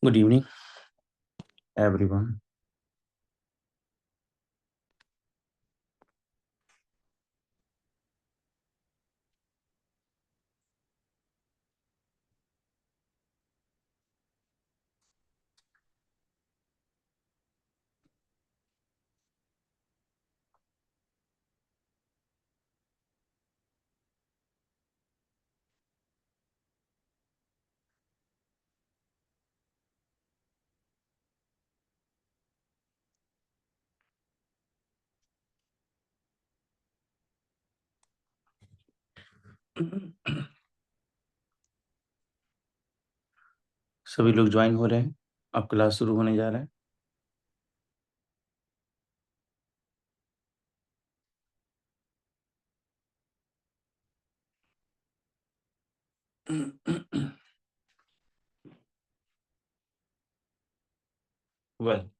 Good evening, everyone. सभी लोग join हो रहे हैं। अब क्लास शुरू होने जा रहा है। Well,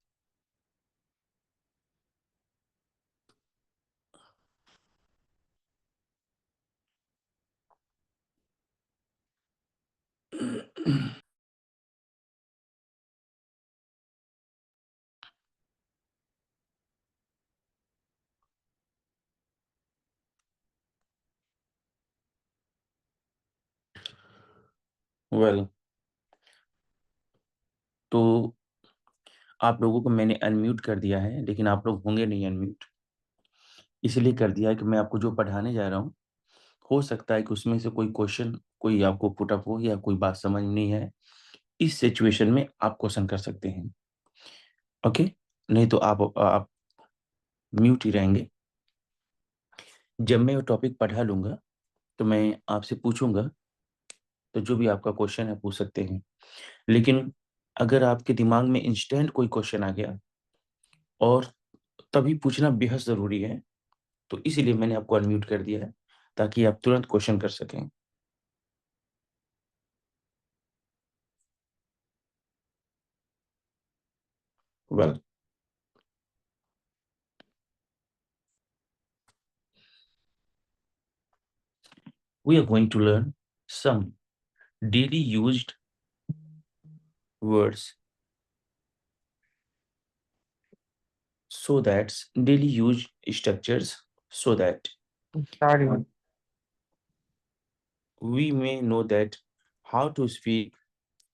well, तो आप लोगों को मैंने अनम्यूट कर दिया है, लेकिन आप लोग होंगे नहीं अनम्यूट। इसलिए कर दिया है कि मैं आपको जो पढ़ाने जा रहा हूँ, हो सकता है कि उसमें से कोई क्वेश्चन कोई आपको पुट अप हो या कोई बात समझ नहीं है। इस सिचुएशन में आप क्वेश्चन कर सकते हैं। ओके, नहीं तो आप म्यूट ही रहेंगे। जब मैं वो टॉपिक पढ़ा लूंगा तो मैं आपसे पूछूंगा, तो जो भी आपका क्वेश्चन है पूछ सकते हैं। लेकिन अगर आपके दिमाग में इंस्टेंट कोई क्वेश्चन आ गया और तभी पूछना बेहद ज़रूरी है, तो इसीलिए मैंने आपको अनम्यूट कर दिया है, ताकि आप तुरंत क्वेश्चन कर सकें। Well, we are going to learn some daily used words, so that daily use structures, so that Sorry. we may know that how to speak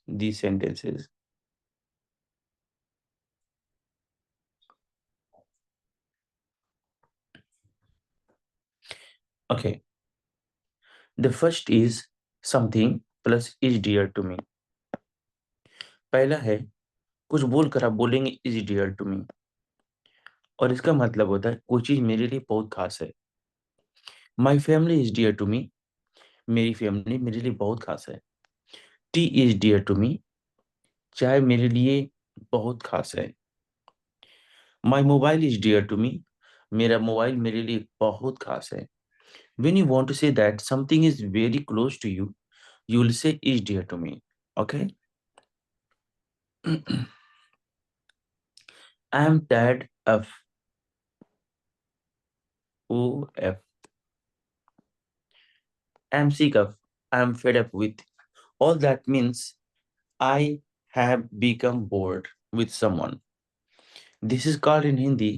these sentences. Okay, the first is something plus is dear to me. पहला है कुछ बोलकर आप बोलेंगे is dear to मी, और इसका मतलब होता है कोई चीज मेरे लिए बहुत खास है। My family is dear to me, मेरी फैमिली मेरे लिए बहुत खास है। Tea is dear to me, चाय मेरे लिए बहुत खास है। My mobile is dear to me, मेरा मोबाइल मेरे लिए बहुत खास है। When you want to say that something is very close to you, you will say is dear to me. Okay? I am tired of OF. I am sick of. I am fed up with. All that means I have become bored with someone. This is called in Hindi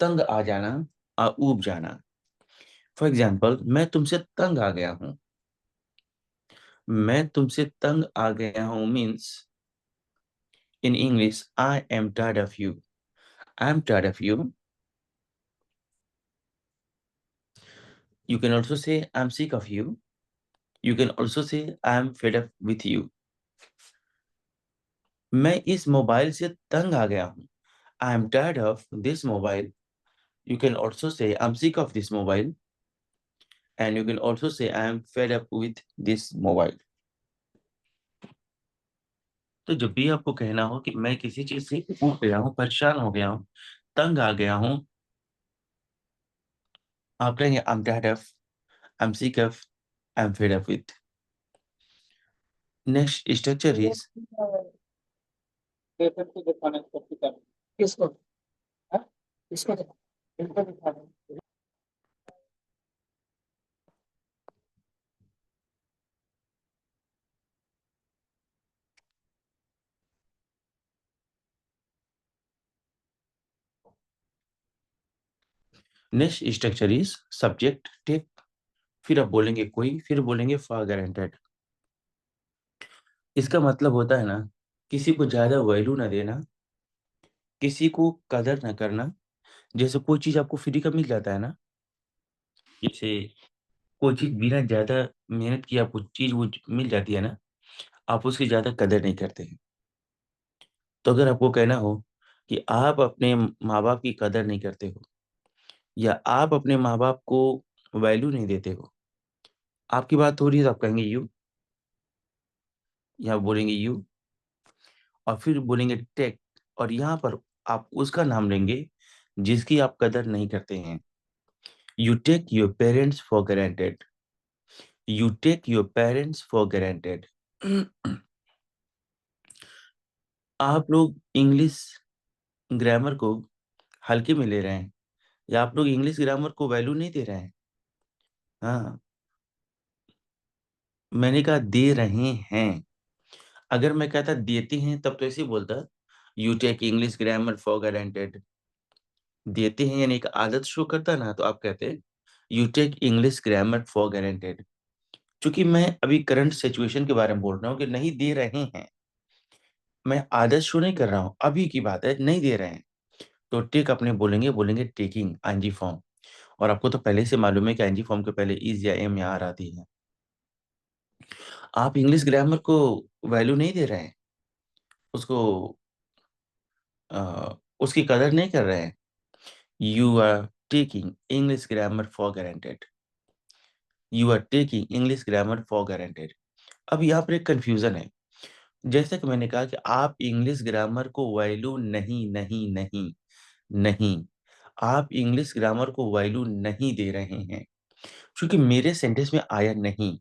तंग आ जाना या ऊब जाना। For example, मैं तुमसे तंग आ गया हूँ। मैं तुमसे तंग आ गया हूँ means in English, I am tired of you. I am tired of you. You can also say I'm sick of you. You can also say I'm fed up with you. मैं इस मोबाइल से तंग आ गया हूँ। I am tired of this mobile. You can also say I'm sick of this mobile. and you can also say I am fed up with this mobile. तो जब भी आपको कहना हो कि मैं किसी चीज से ऊब गया हूँ, परेशान हो गया हूँ, तंग आ गया हूँ, आप कहेंगे I'm tired of, I'm sick of, I'm fed up with. Next structure is paper को दिखाना है पत्रिका में। किसको? हाँ? किसको दिखाना? इनको दिखाना है। Next structure is subject take, फिर आप बोलेंगे कोई, फिर बोलेंगे फॉर गारंटेड। इसका मतलब होता है ना, किसी को ज्यादा वैल्यू ना देना, किसी को कदर ना करना। जैसे कोई चीज आपको फ्री का मिल जाता है ना, जैसे कोई चीज बिना ज्यादा मेहनत किए आपको चीज वो मिल जाती है ना, आप उसकी ज्यादा कदर नहीं करते हैं। तो अगर आपको कहना हो कि आप अपने माँ बाप की कदर नहीं करते हो, या आप अपने माँ बाप को वैल्यू नहीं देते हो, आपकी बात हो रही है तो आप कहेंगे यू, या बोलेंगे यू, और फिर बोलेंगे टेक, और यहाँ पर आप उसका नाम लेंगे जिसकी आप कदर नहीं करते हैं। You take your parents for granted, you take your parents for granted. आप लोग इंग्लिश ग्रामर को हल्के में ले रहे हैं, या आप लोग इंग्लिश ग्रामर को वैल्यू नहीं दे रहे हैं। हाँ, मैंने कहा दे रहे हैं। अगर मैं कहता देते हैं तब तो ऐसे ही बोलता, you take English grammar for granted. देते हैं यानी एक आदत शो करता ना, तो आप कहते you take English grammar for granted. क्योंकि मैं अभी करंट सिचुएशन के बारे में बोल रहा हूँ कि नहीं दे रहे हैं, मैं आदत शो नहीं कर रहा हूँ, अभी की बात है, नहीं दे रहे हैं। तो टेक अपने बोलेंगे, बोलेंगे टेकिंग आईएनजी फॉर्म। और आपको तो पहले से मालूम है कि आईएनजी फॉर्म के पहले इज या एम या आर आती है। आप इंग्लिश ग्रामर को वैल्यू नहीं दे रहे हैं, उसको उसकी कदर नहीं कर रहे हैं। You are taking English grammar for granted, you are taking English grammar for granted. अब यहाँ पर एक कंफ्यूजन है। जैसे कि मैंने कहा कि आप इंग्लिश ग्रामर को वैल्यू नहीं नहीं नहीं नहीं, आप इंग्लिश ग्रामर को वैल्यू नहीं दे रहे हैं, क्योंकि मेरे सेंटेंस में आया नहीं।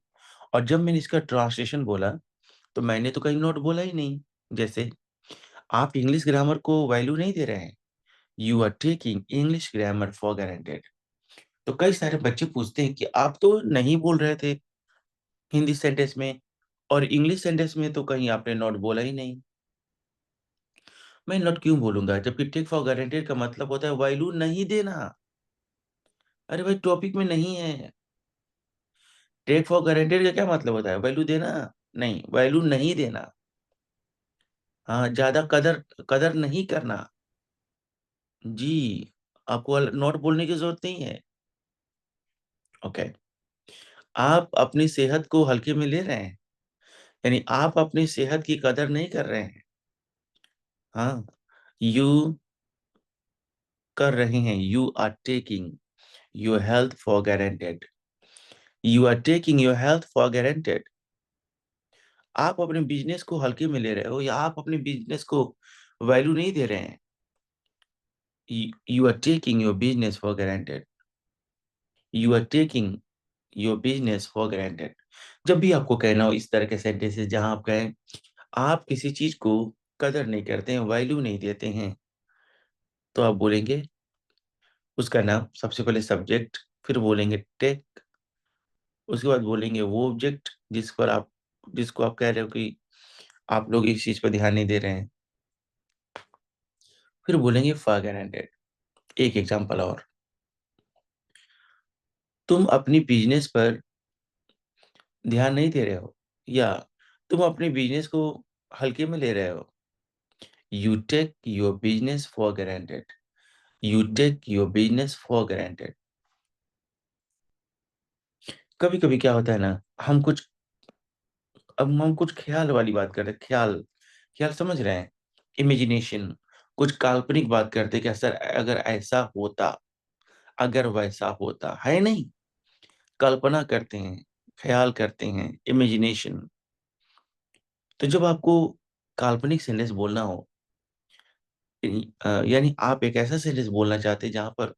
और जब मैंने इसका ट्रांसलेशन बोला, तो मैंने तो कहीं नोट बोला ही नहीं। जैसे आप इंग्लिश ग्रामर को वैल्यू नहीं दे रहे हैं, you are taking English grammar for granted. तो कई सारे बच्चे पूछते हैं कि आप तो नहीं बोल रहे थे हिंदी सेंटेंस में, और इंग्लिश सेंटेंस में तो कहीं आपने नॉट बोला ही नहीं। मैं नॉट क्यों बोलूंगा, जबकि टेक फॉर ग्रांटेड का मतलब होता है वैल्यू नहीं देना। अरे भाई, टॉपिक में नहीं है। टेक फॉर ग्रांटेड का क्या मतलब होता है, वैल्यू देना? नहीं, वैल्यू नहीं देना। हाँ, ज्यादा कदर कदर नहीं करना। जी, आपको नॉट बोलने की जरूरत नहीं है। ओके, आप अपनी सेहत को हल्के में ले रहे हैं, यानी आप अपनी सेहत की कदर नहीं कर रहे हैं। हाँ, यू कर रहे हैं, you are taking your health for guaranteed, you are taking your health for guaranteed. आप अपने बिजनेस को हल्के में ले रहे हो, या आप अपने बिजनेस को वैल्यू नहीं दे रहे हैं। You are taking your business for guaranteed, you are taking your business for granted. जब भी आपको कहना हो इस तरह के सेंटेंसेस जहां आप कहें आप किसी चीज को कदर नहीं करते हैं, वैल्यू नहीं देते हैं, तो आप बोलेंगे उसका नाम, सबसे पहले सब्जेक्ट, फिर बोलेंगे टेक, उसके बाद बोलेंगे वो ऑब्जेक्ट जिस पर आप, जिसको आप कह रहे हो कि आप लोग इस चीज पर ध्यान नहीं दे रहे हैं, फिर बोलेंगे फॉर ग्रांटेड। एक एग्जांपल और, तुम अपनी बिजनेस पर ध्यान नहीं दे रहे हो, या तुम अपने बिजनेस को हल्के में ले रहे हो। You take your business for granted, you take your business for granted. कभी कभी क्या होता है ना, हम कुछ, अब हम कुछ ख्याल वाली बात कर रहे हैं, ख्याल, ख्याल समझ रहे हैं, इमेजिनेशन, कुछ काल्पनिक बात करते हैं कि सर अगर ऐसा होता, अगर वैसा होता है नहीं, कल्पना करते हैं, ख्याल करते हैं, इमेजिनेशन। तो जब आपको काल्पनिक सेंटेंस बोलना हो, यानी आप एक ऐसा सेंटेंस बोलना चाहते हैं जहां पर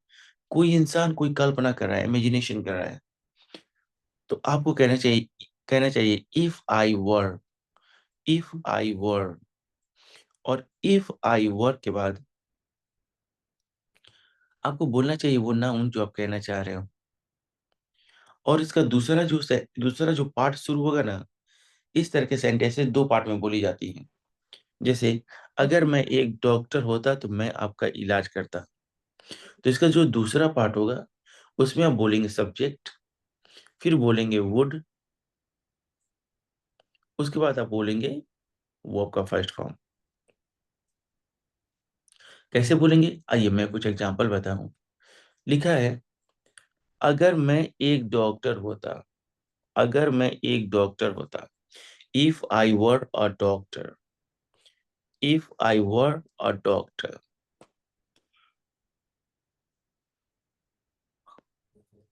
कोई इंसान कोई कल्पना कर रहा है, इमेजिनेशन कर रहा है, तो आपको कहना चाहिए इफ आई वर। और इफ आई वर के बाद आपको बोलना चाहिए वो नाउन जो आप कहना चाह रहे हो। और इसका दूसरा जो पार्ट शुरू होगा ना, इस तरह के सेंटेंसेस दो पार्ट में बोली जाती हैं। जैसे, अगर मैं एक डॉक्टर होता तो मैं आपका इलाज करता। तो इसका जो दूसरा पार्ट होगा, उसमें आप बोलेंगे सब्जेक्ट, फिर बोलेंगे वुड, उसके बाद आप बोलेंगे वो आपका फर्स्ट फॉर्म। कैसे बोलेंगे, आइए मैं कुछ एग्जांपल बताऊं। लिखा है, अगर मैं एक डॉक्टर होता, अगर मैं एक डॉक्टर होता, if I were a doctor, if I were a doctor,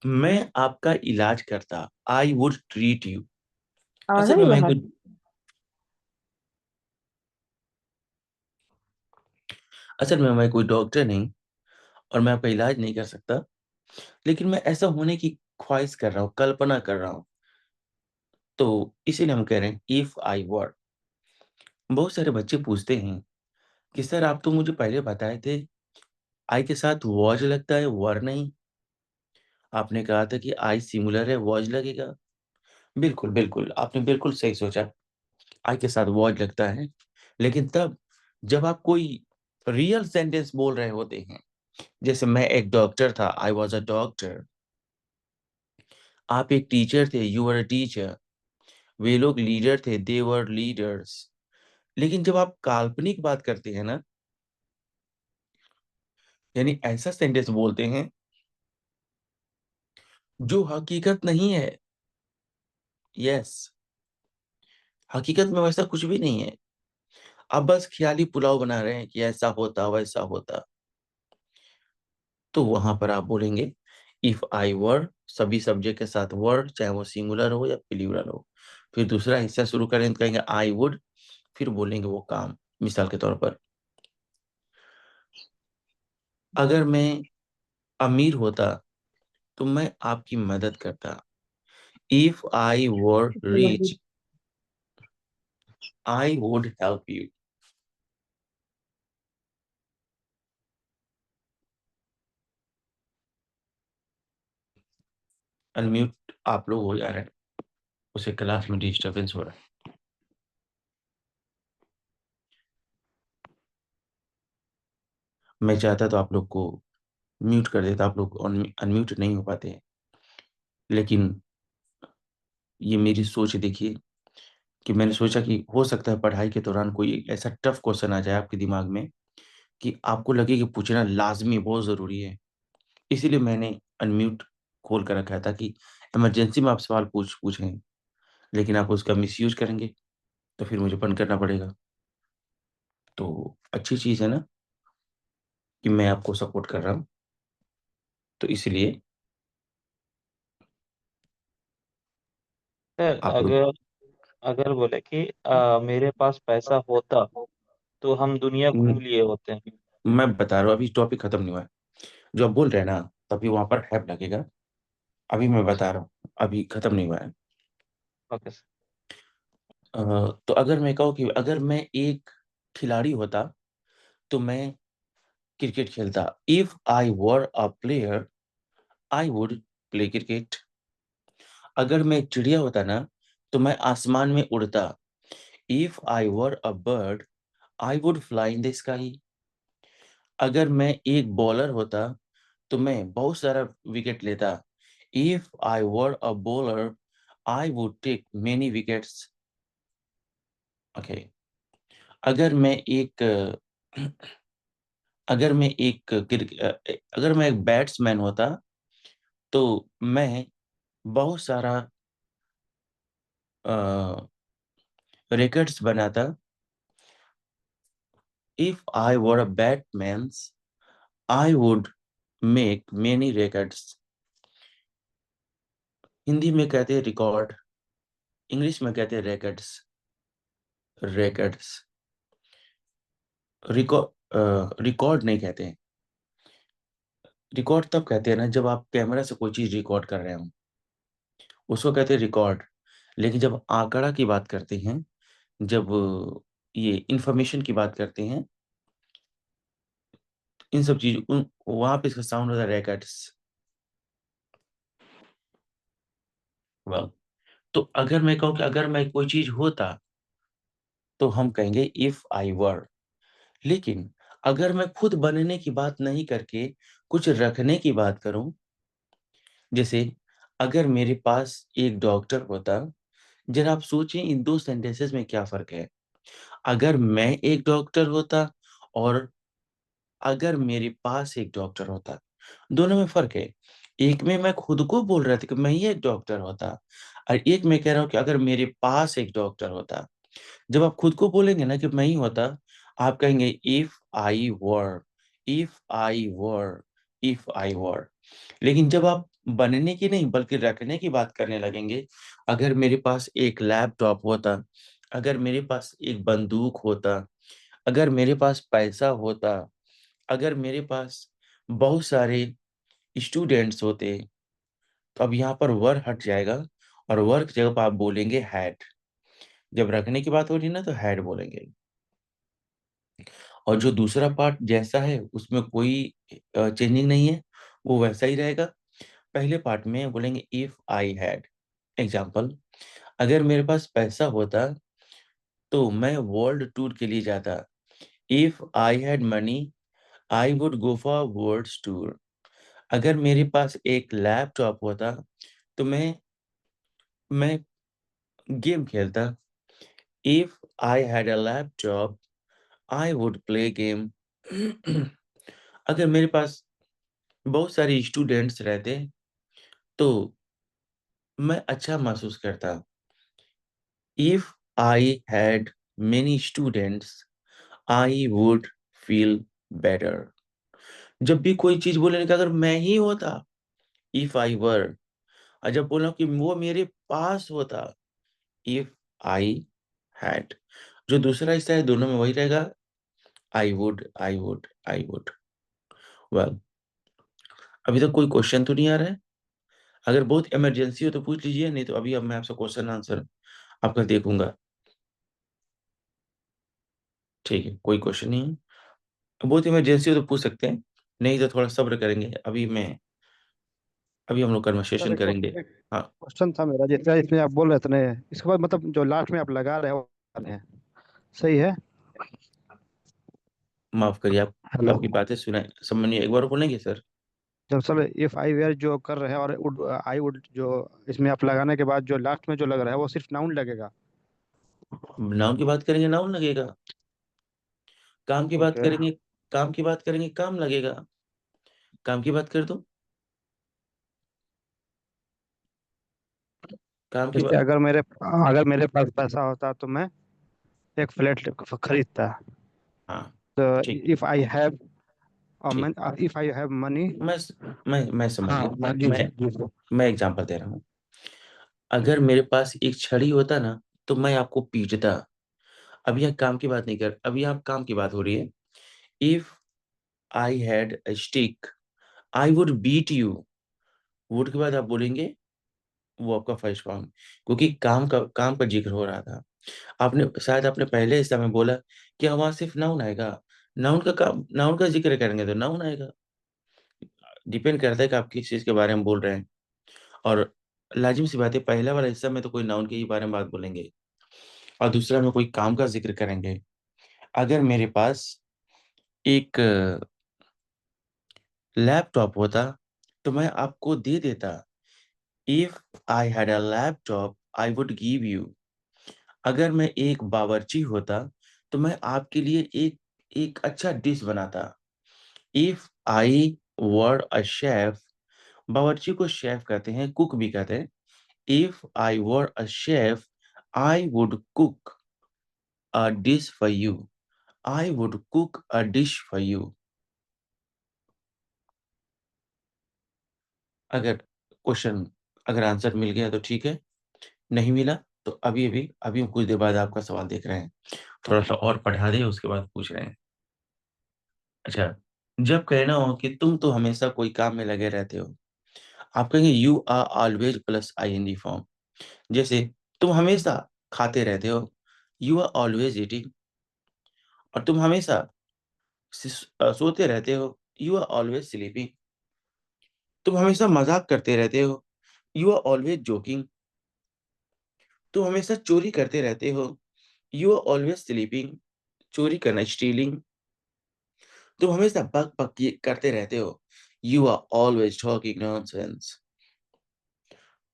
मैं आपका इलाज करता, आई वुड ट्रीट यू। आवाज आ असल रही में है मैं बाहर? कोई असल में मैं कोई डॉक्टर नहीं, और मैं आपका इलाज नहीं कर सकता, लेकिन मैं ऐसा होने की ख्वाहिश कर रहा हूँ, कल्पना कर रहा हूँ। तो इसीलिए हम कह रहे हैं इफ आई वर। बहुत सारे बच्चे पूछते हैं कि सर आप तो मुझे पहले बताए थे आई के साथ वॉज लगता है, वर नहीं। आपने कहा था कि आई सिंगुलर है, वॉज लगेगा। बिल्कुल बिल्कुल, आपने बिल्कुल सही सोचा। आई के साथ वॉज लगता है, लेकिन तब जब आप कोई रियल सेंटेंस बोल रहे होते हैं, जैसे मैं एक डॉक्टर था, आई वॉज अ डॉक्टर। आप एक टीचर थे, यू वर अ टीचर। वे लोग लीडर थे, दे वर लीडर्स। लेकिन जब आप काल्पनिक बात करते हैं ना, यानी ऐसा सेंटेंस बोलते हैं जो हकीकत नहीं है। यस, हकीकत में वैसा कुछ भी नहीं है। आप बस ख्याली पुलाव बना रहे हैं कि ऐसा होता वैसा होता। तो वहां पर आप बोलेंगे इफ आई वर, सभी सब्जेक्ट के साथ वर्ड, चाहे वो सिंगुलर हो या प्लूरल हो। फिर दूसरा हिस्सा शुरू करें तो कहेंगे आई वुड, फिर बोलेंगे वो काम। मिसाल के तौर पर, अगर मैं अमीर होता तो मैं आपकी मदद करता। If I were rich, I would help you. Unmute आप लोग हो जा रहे हैं, उसे क्लास में डिस्टरबेंस हो रहा है। मैं चाहता तो आप लोग को म्यूट कर देता, आप लोग अनम्यूट नहीं हो पाते हैं। लेकिन ये मेरी सोच देखिए, कि मैंने सोचा कि हो सकता है पढ़ाई के दौरान कोई ऐसा टफ क्वेश्चन आ जाए आपके दिमाग में कि आपको लगे कि पूछना लाजमी बहुत ज़रूरी है। इसीलिए मैंने अनम्यूट खोल कर रखा था कि इमरजेंसी में आप सवाल पूछें, लेकिन आप उसका मिसयूज़ करेंगे तो फिर मुझे बंद करना पड़ेगा। तो अच्छी चीज़ है ना कि मैं आपको सपोर्ट कर रहा हूँ, तो इसलिए सर, आप लोग। अगर अगर बोले कि मेरे पास पैसा होता तो हम दुनिया घूम न- लिए होते हैं। मैं बता रहा हूँ, अभी टॉपिक खत्म नहीं हुआ है। जो आप बोल रहे हैं ना, तभी वहां पर हैप लगेगा। अभी मैं बता रहा हूँ, अभी खत्म नहीं हुआ है। Okay sir. अ, तो अगर मैं कहूँ कि अगर मैं एक खिलाड़ी होता तो मैं क्रिकेट खेलता। If I were a player, I would play cricket. अगर मैं एक चिड़िया होता ना, तो मैं आसमान में उड़ता। If I were a bird, I would fly in the sky. अगर मैं एक बॉलर होता तो मैं बहुत सारा विकेट लेता। If I were a bowler, I would take many wickets. Okay. अगर मैं एक अगर मैं एक अगर मैं एक बैट्समैन होता तो मैं बहुत सारा रिकॉर्ड्स बनाता। If I were a batsman, I would make many records. Hindi में कहते हैं रिकॉर्ड, इंग्लिश में कहते हैं रेकर्ड्स। रेकर्ड्स। रिकॉर्ड नहीं कहते हैं। रिकॉर्ड तब कहते हैं ना जब आप कैमरा से कोई चीज रिकॉर्ड कर रहे हो, उसको कहते हैं रिकॉर्ड। लेकिन जब आंकड़ा की बात करते हैं, जब ये इंफॉर्मेशन की बात करते हैं, इन सब चीज उन वहां पे इसका साउंड होता है रैकेट्स। वाह। तो अगर मैं कहूँ कि अगर मैं कोई चीज होता, तो हम कहेंगे इफ आई वर। लेकिन अगर मैं खुद बनने की बात नहीं करके कुछ रखने की बात करूं, जैसे अगर मेरे पास एक डॉक्टर होता, जरा आप सोचें इन दो सेंटेंसेस में क्या फर्क है। अगर मैं एक डॉक्टर होता और अगर मेरे पास एक डॉक्टर होता, दोनों में फर्क है। एक में मैं खुद को बोल रहा था कि मैं ही एक डॉक्टर होता, और एक में कह रहा हूं कि अगर मेरे पास एक डॉक्टर होता। जब आप खुद को बोलेंगे ना कि मैं ही होता, आप कहेंगे if I were, if I were, if I were. लेकिन जब आप बनने की नहीं बल्कि रखने की बात करने लगेंगे, अगर मेरे पास एक लैपटॉप होता, अगर मेरे पास एक बंदूक होता, अगर मेरे पास पैसा होता, अगर मेरे पास बहुत सारे स्टूडेंट्स होते, तो अब यहाँ पर वर हट जाएगा और वर्क जगह पर आप बोलेंगे हैड। जब रखने की बात हो रही है ना तो हैड बोलेंगे। और जो दूसरा पार्ट जैसा है उसमें कोई चेंजिंग नहीं है, वो वैसा ही रहेगा। पहले पार्ट में बोलेंगे इफ आई हैड। एग्जाम्पल, अगर मेरे पास पैसा होता तो मैं वर्ल्ड टूर के लिए जाता। If I had money I would go for world tour. अगर मेरे पास एक लैपटॉप होता तो मैं गेम खेलता। If I had a laptop I would play game. अगर मेरे पास बहुत सारे स्टूडेंट्स रहते तो मैं अच्छा महसूस करता। If I had many students I would feel better. जब भी कोई चीज बोले कि अगर मैं ही होता, इफ आई वर। और जब बोला कि वो मेरे पास होता, इफ आई हैड। जो दूसरा हिस्सा है दोनों में वही रहेगा, I would, I would, I would. Well, अभी तक कोई क्वेश्चन तो नहीं आ रहा है। अगर बहुत इमरजेंसी हो तो पूछ लीजिए, नहीं तो अभी अब मैं आपसे क्वेश्चन आंसर आपका देखूंगा। ठीक है, कोई क्वेश्चन नहीं है। बहुत इमरजेंसी हो तो पूछ सकते हैं, नहीं तो थोड़ा सब्र करेंगे। अभी हम लोग सर कन्वर्सेशन करेंगे। एक हाँ, क्वेश्चन था मेरा, जैसे इसमें आप बोल रहे थे ना, इसके बाद मतलब जो लास्ट में आप लगा रहे हो वो वाले हैं, सही है? माफ करिए आप, हेलो। आपकी बातें सुना समझ नहीं, एक बार बोलेंगे सर। जब सर इफ आई वेयर जो कर रहे हैं और आई वुड जो इसमें आप लगाने के बाद जो लास्ट में जो लग रहा है वो सिर्फ नाउन लगेगा? नाउन की बात करेंगे नाउन लगेगा, काम की बात ओके। करेंगे काम की बात करेंगे काम लगेगा। काम की बात कर दो, काम की जैसे बात। अगर मेरे पास पैसा होता तो मैं एक फ्लैट खरीदता। हाँ, तो ठीक। इफ आई हैव ठीक, इफ आई हैव मनी। मैं मैं समझ हाँ, गया। जी मैं जी जी सर। मैं एग्जांपल दे रहा हूँ। अगर मेरे पास एक छड़ी होता ना, तो मैं आपको पीटता। अभी यहाँ काम की बात नहीं कर, अभी यहाँ काम की बात हो रही है। If I had a stick I would beat you. Would के बाद आप बोलेंगे वो आपका फर्स्ट फॉर्म, क्योंकि काम का जिक्र हो रहा था। आपने शायद आपने पहले हिस्सा में बोला कि वहां सिर्फ नाउन आएगा। नाउन का जिक्र करेंगे तो नाउन आएगा। डिपेंड करता है कि आप किस चीज के बारे में बोल रहे हैं। और लाजिम सी बात है, पहला वाला हिस्सा में तो कोई नाउन के ही बारे में बात बोलेंगे, और दूसरा में कोई काम का जिक्र करेंगे। अगर मेरे पास एक लैपटॉप होता तो मैं आपको दे देता। If I had a laptop I would give you. अगर मैं एक बावर्ची होता तो मैं आपके लिए एक एक अच्छा डिश बनाता। If I were a chef. बावर्ची को शेफ कहते हैं, कुक भी कहते हैं। If I were a chef I would cook a dish for you. I would cook a dish for you. अगर क्वेश्चन अगर आंसर मिल गया तो ठीक है, नहीं मिला तो अभी अभी अभी हम कुछ देर बाद आपका सवाल देख रहे हैं। थोड़ा सा और पढ़ा दे, उसके बाद पूछ रहे हैं। अच्छा, जब कहना हो कि तुम तो हमेशा कोई काम में लगे रहते हो, आप कहेंगे you are always plus ING form. जैसे तुम हमेशा खाते रहते हो, यू आर ऑलवेज ईटिंग। और तुम हमेशा सोते रहते हो, यू आर ऑलवेज स्लीपिंग। तुम हमेशा मजाक करते रहते हो, यू आर ऑलवेज जोकिंग। तुम हमेशा चोरी करते रहते हो, यू आर ऑलवेज स्लीपिंग। चोरी करना स्टीलिंग। तुम हमेशा बक बक करते रहते हो, you are always talking nonsense.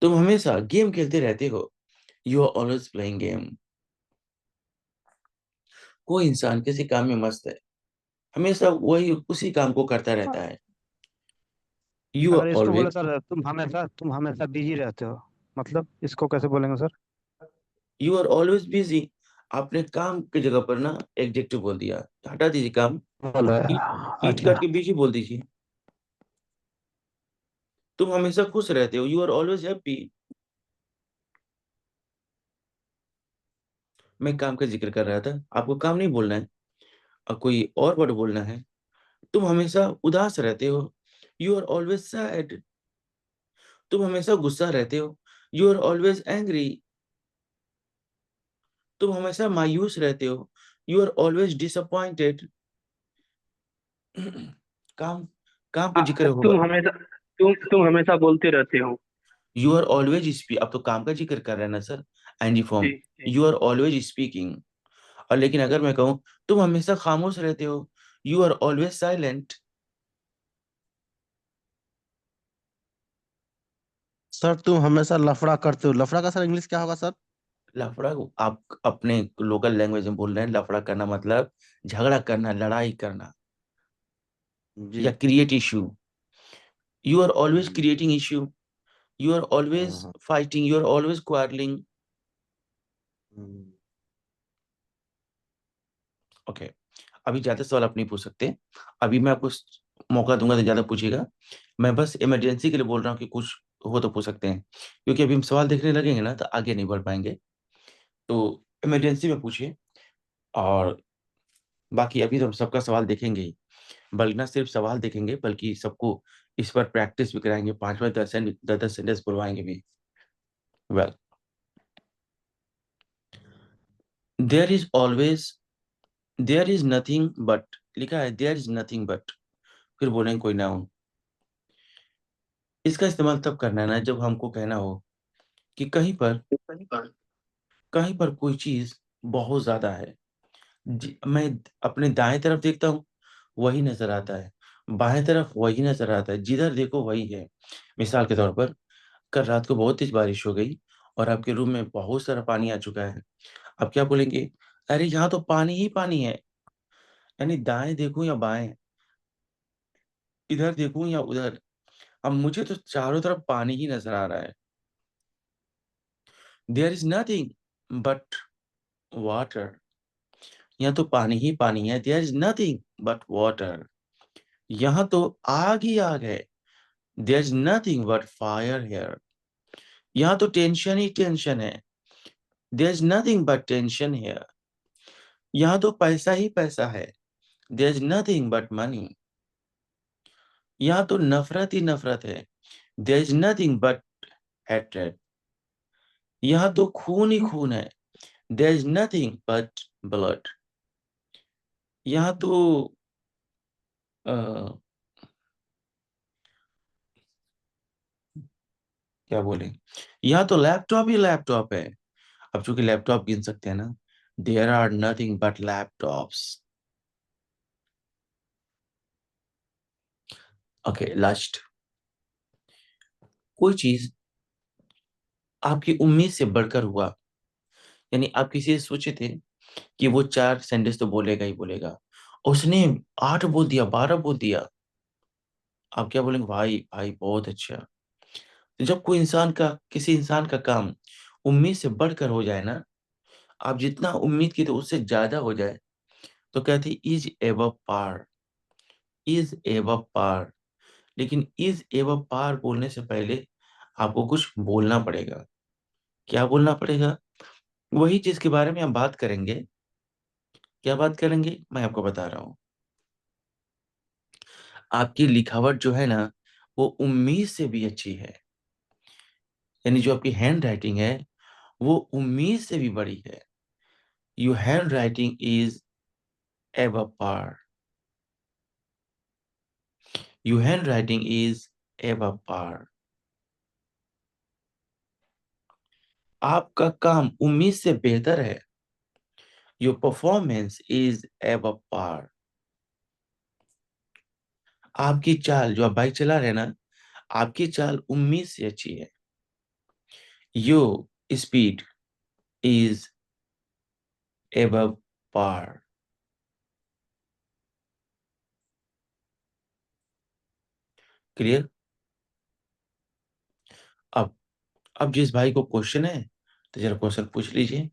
तुम हमेशा गेम खेलते रहते हो, you are always playing game. कोई इंसान किसी काम में मस्त है, हमेशा वही उसी काम को करता रहता है, यू अगर आर इसको बोले ऑलवेज। सर, तुम हमेशा बिजी रहते हो, मतलब इसको कैसे बोलेंगे sir? You are always busy. आपने काम की जगह पर ना एडजेक्टिव बोल दिया, हटा दीजिए काम। बोल रहे ईट, हैं। ईट काट अच्छा। के बिजी बोल दीजिए। तुम हमेशा खुश रहते हो, यू आर ऑलवेज हैप्पी। मैं काम का जिक्र कर रहा था, आपको काम नहीं बोलना है और कोई और वर्ड बोलना है। तुम हमेशा उदास रहते हो, यू आर ऑलवेज सैड। तुम हमेशा गुस्सा रहते हो, यू आर ऑलवेज एंग्री। तुम हमेशा मायूस रहते हो, यू आर ऑलवेज डिसअपॉइंटेड। काम, काम का जिक्र होगा। तुम हमेशा बोलते रहते हो। यू आर ऑलवेज स्पीक, अब तो काम का जिक्र कर रहे हैं ना सर, एनजी जी फॉर्म। जी। You are always speaking. और लेकिन अगर मैं कहूं तुम हमेशा खामोश रहते हो, you are always silent. Sir तुम हमेशा लफड़ा करते हो, लफड़ा का सर इंग्लिश क्या होगा सर? लफड़ा को आप अपने लोकल लैंग्वेज में बोल रहे हैं, लफड़ा करना मतलब झगड़ा करना, लड़ाई करना जी। या create issue. You are always hmm, creating issue, you are हाँ ऑलवेज हाँ। Fighting, you are always quarrelling. Hmm, okay, अभी ज्यादा सवाल आप नहीं पूछ सकते। अभी मैं आपको मौका दूंगा तो ज्यादा पूछिएगा। मैं बस इमरजेंसी के लिए बोल रहा हूँ कि कुछ हो तो पूछ सकते हैं, क्योंकि अभी हम सवाल देखने लगेंगे ना तो आगे नहीं बढ़ पाएंगे। तो इमरजेंसी में पूछिए। और बाकी अभी तो हम सबका सवाल देखेंगे ही, बल्कि ना सिर्फ सवाल देखेंगे बल्कि सबको इस पर प्रैक्टिस भी कराएंगे, 5 5 10 10 सेंटेंस बुलवाएंगे भी। Well, there is always, there is nothing but, लिखा है देयर इज नथिंग बट, फिर बोलेंगे कोई नाउन। इसका इस्तेमाल तब करना है ना जब हमको कहना हो कि कहीं पर कोई चीज बहुत ज्यादा है। मैं अपने दाएं तरफ देखता हूँ, वही नजर आता है, बाएं तरफ वही नजर आता है, जिधर देखो वही है। मिसाल के तौर पर, कल रात को बहुत तेज बारिश हो गई और आपके रूम में बहुत सारा पानी आ चुका है। अब क्या बोलेंगे? अरे यहाँ तो पानी ही पानी है। यानी दाएं देखूं या बाएं, इधर देखूं या उधर, अब मुझे तो चारों तरफ पानी ही नजर आ रहा है। There is nothing but water. यहाँ तो पानी ही पानी है, there is nothing but water. यहाँ तो आग ही आग है, there is nothing but fire here. यहाँ तो टेंशन ही टेंशन है, there is nothing but tension here. यहाँ तो पैसा ही पैसा है, there is nothing but money. यहाँ तो नफरत ही नफरत है, there is nothing but hatred. यहाँ तो खून ही खून है, there is nothing but blood. यहाँ तो अ, क्या बोले, यहाँ तो लैपटॉप ही लैपटॉप है। अब चूंकि लैपटॉप गिन सकते हैं ना, there are nothing but laptops. Okay, last. कोई चीज आपकी उम्मीद से बढ़कर हुआ, यानी आप किसी से सोचे थे कि वो 4 सेंटेंस तो बोलेगा ही बोलेगा, उसने 8 बोल दिया, 12 बोल दिया। आप क्या बोलेंगे? भाई भाई बहुत अच्छा। तो जब कोई इंसान का, किसी इंसान का काम उम्मीद से बढ़कर हो जाए ना, आप जितना उम्मीद की तो उससे ज्यादा हो जाए, तो कहते is above par, is above par. लेकिन इज एबव पार बोलने से पहले आपको कुछ बोलना पड़ेगा। क्या बोलना पड़ेगा? वही चीज के बारे में हम बात करेंगे। क्या बात करेंगे मैं आपको बता रहा हूँ। आपकी लिखावट जो है ना, वो उम्मीद से भी अच्छी है। यानी जो आपकी हैंड राइटिंग है, वो उम्मीद से भी बड़ी है। Your hand writing is ever par. Your hand writing is ever par. आपका काम उम्मीद से बेहतर है। Your performance is ever par. आपकी चाल, जो आप बाइक चला रहे हैं ना, आपकी चाल उम्मीद से अच्छी है। Your speed is ever par. Clear? अब अब जिस भाई को क्वेश्चन है, तो जरा क्वेश्चन पूछ लीजिए।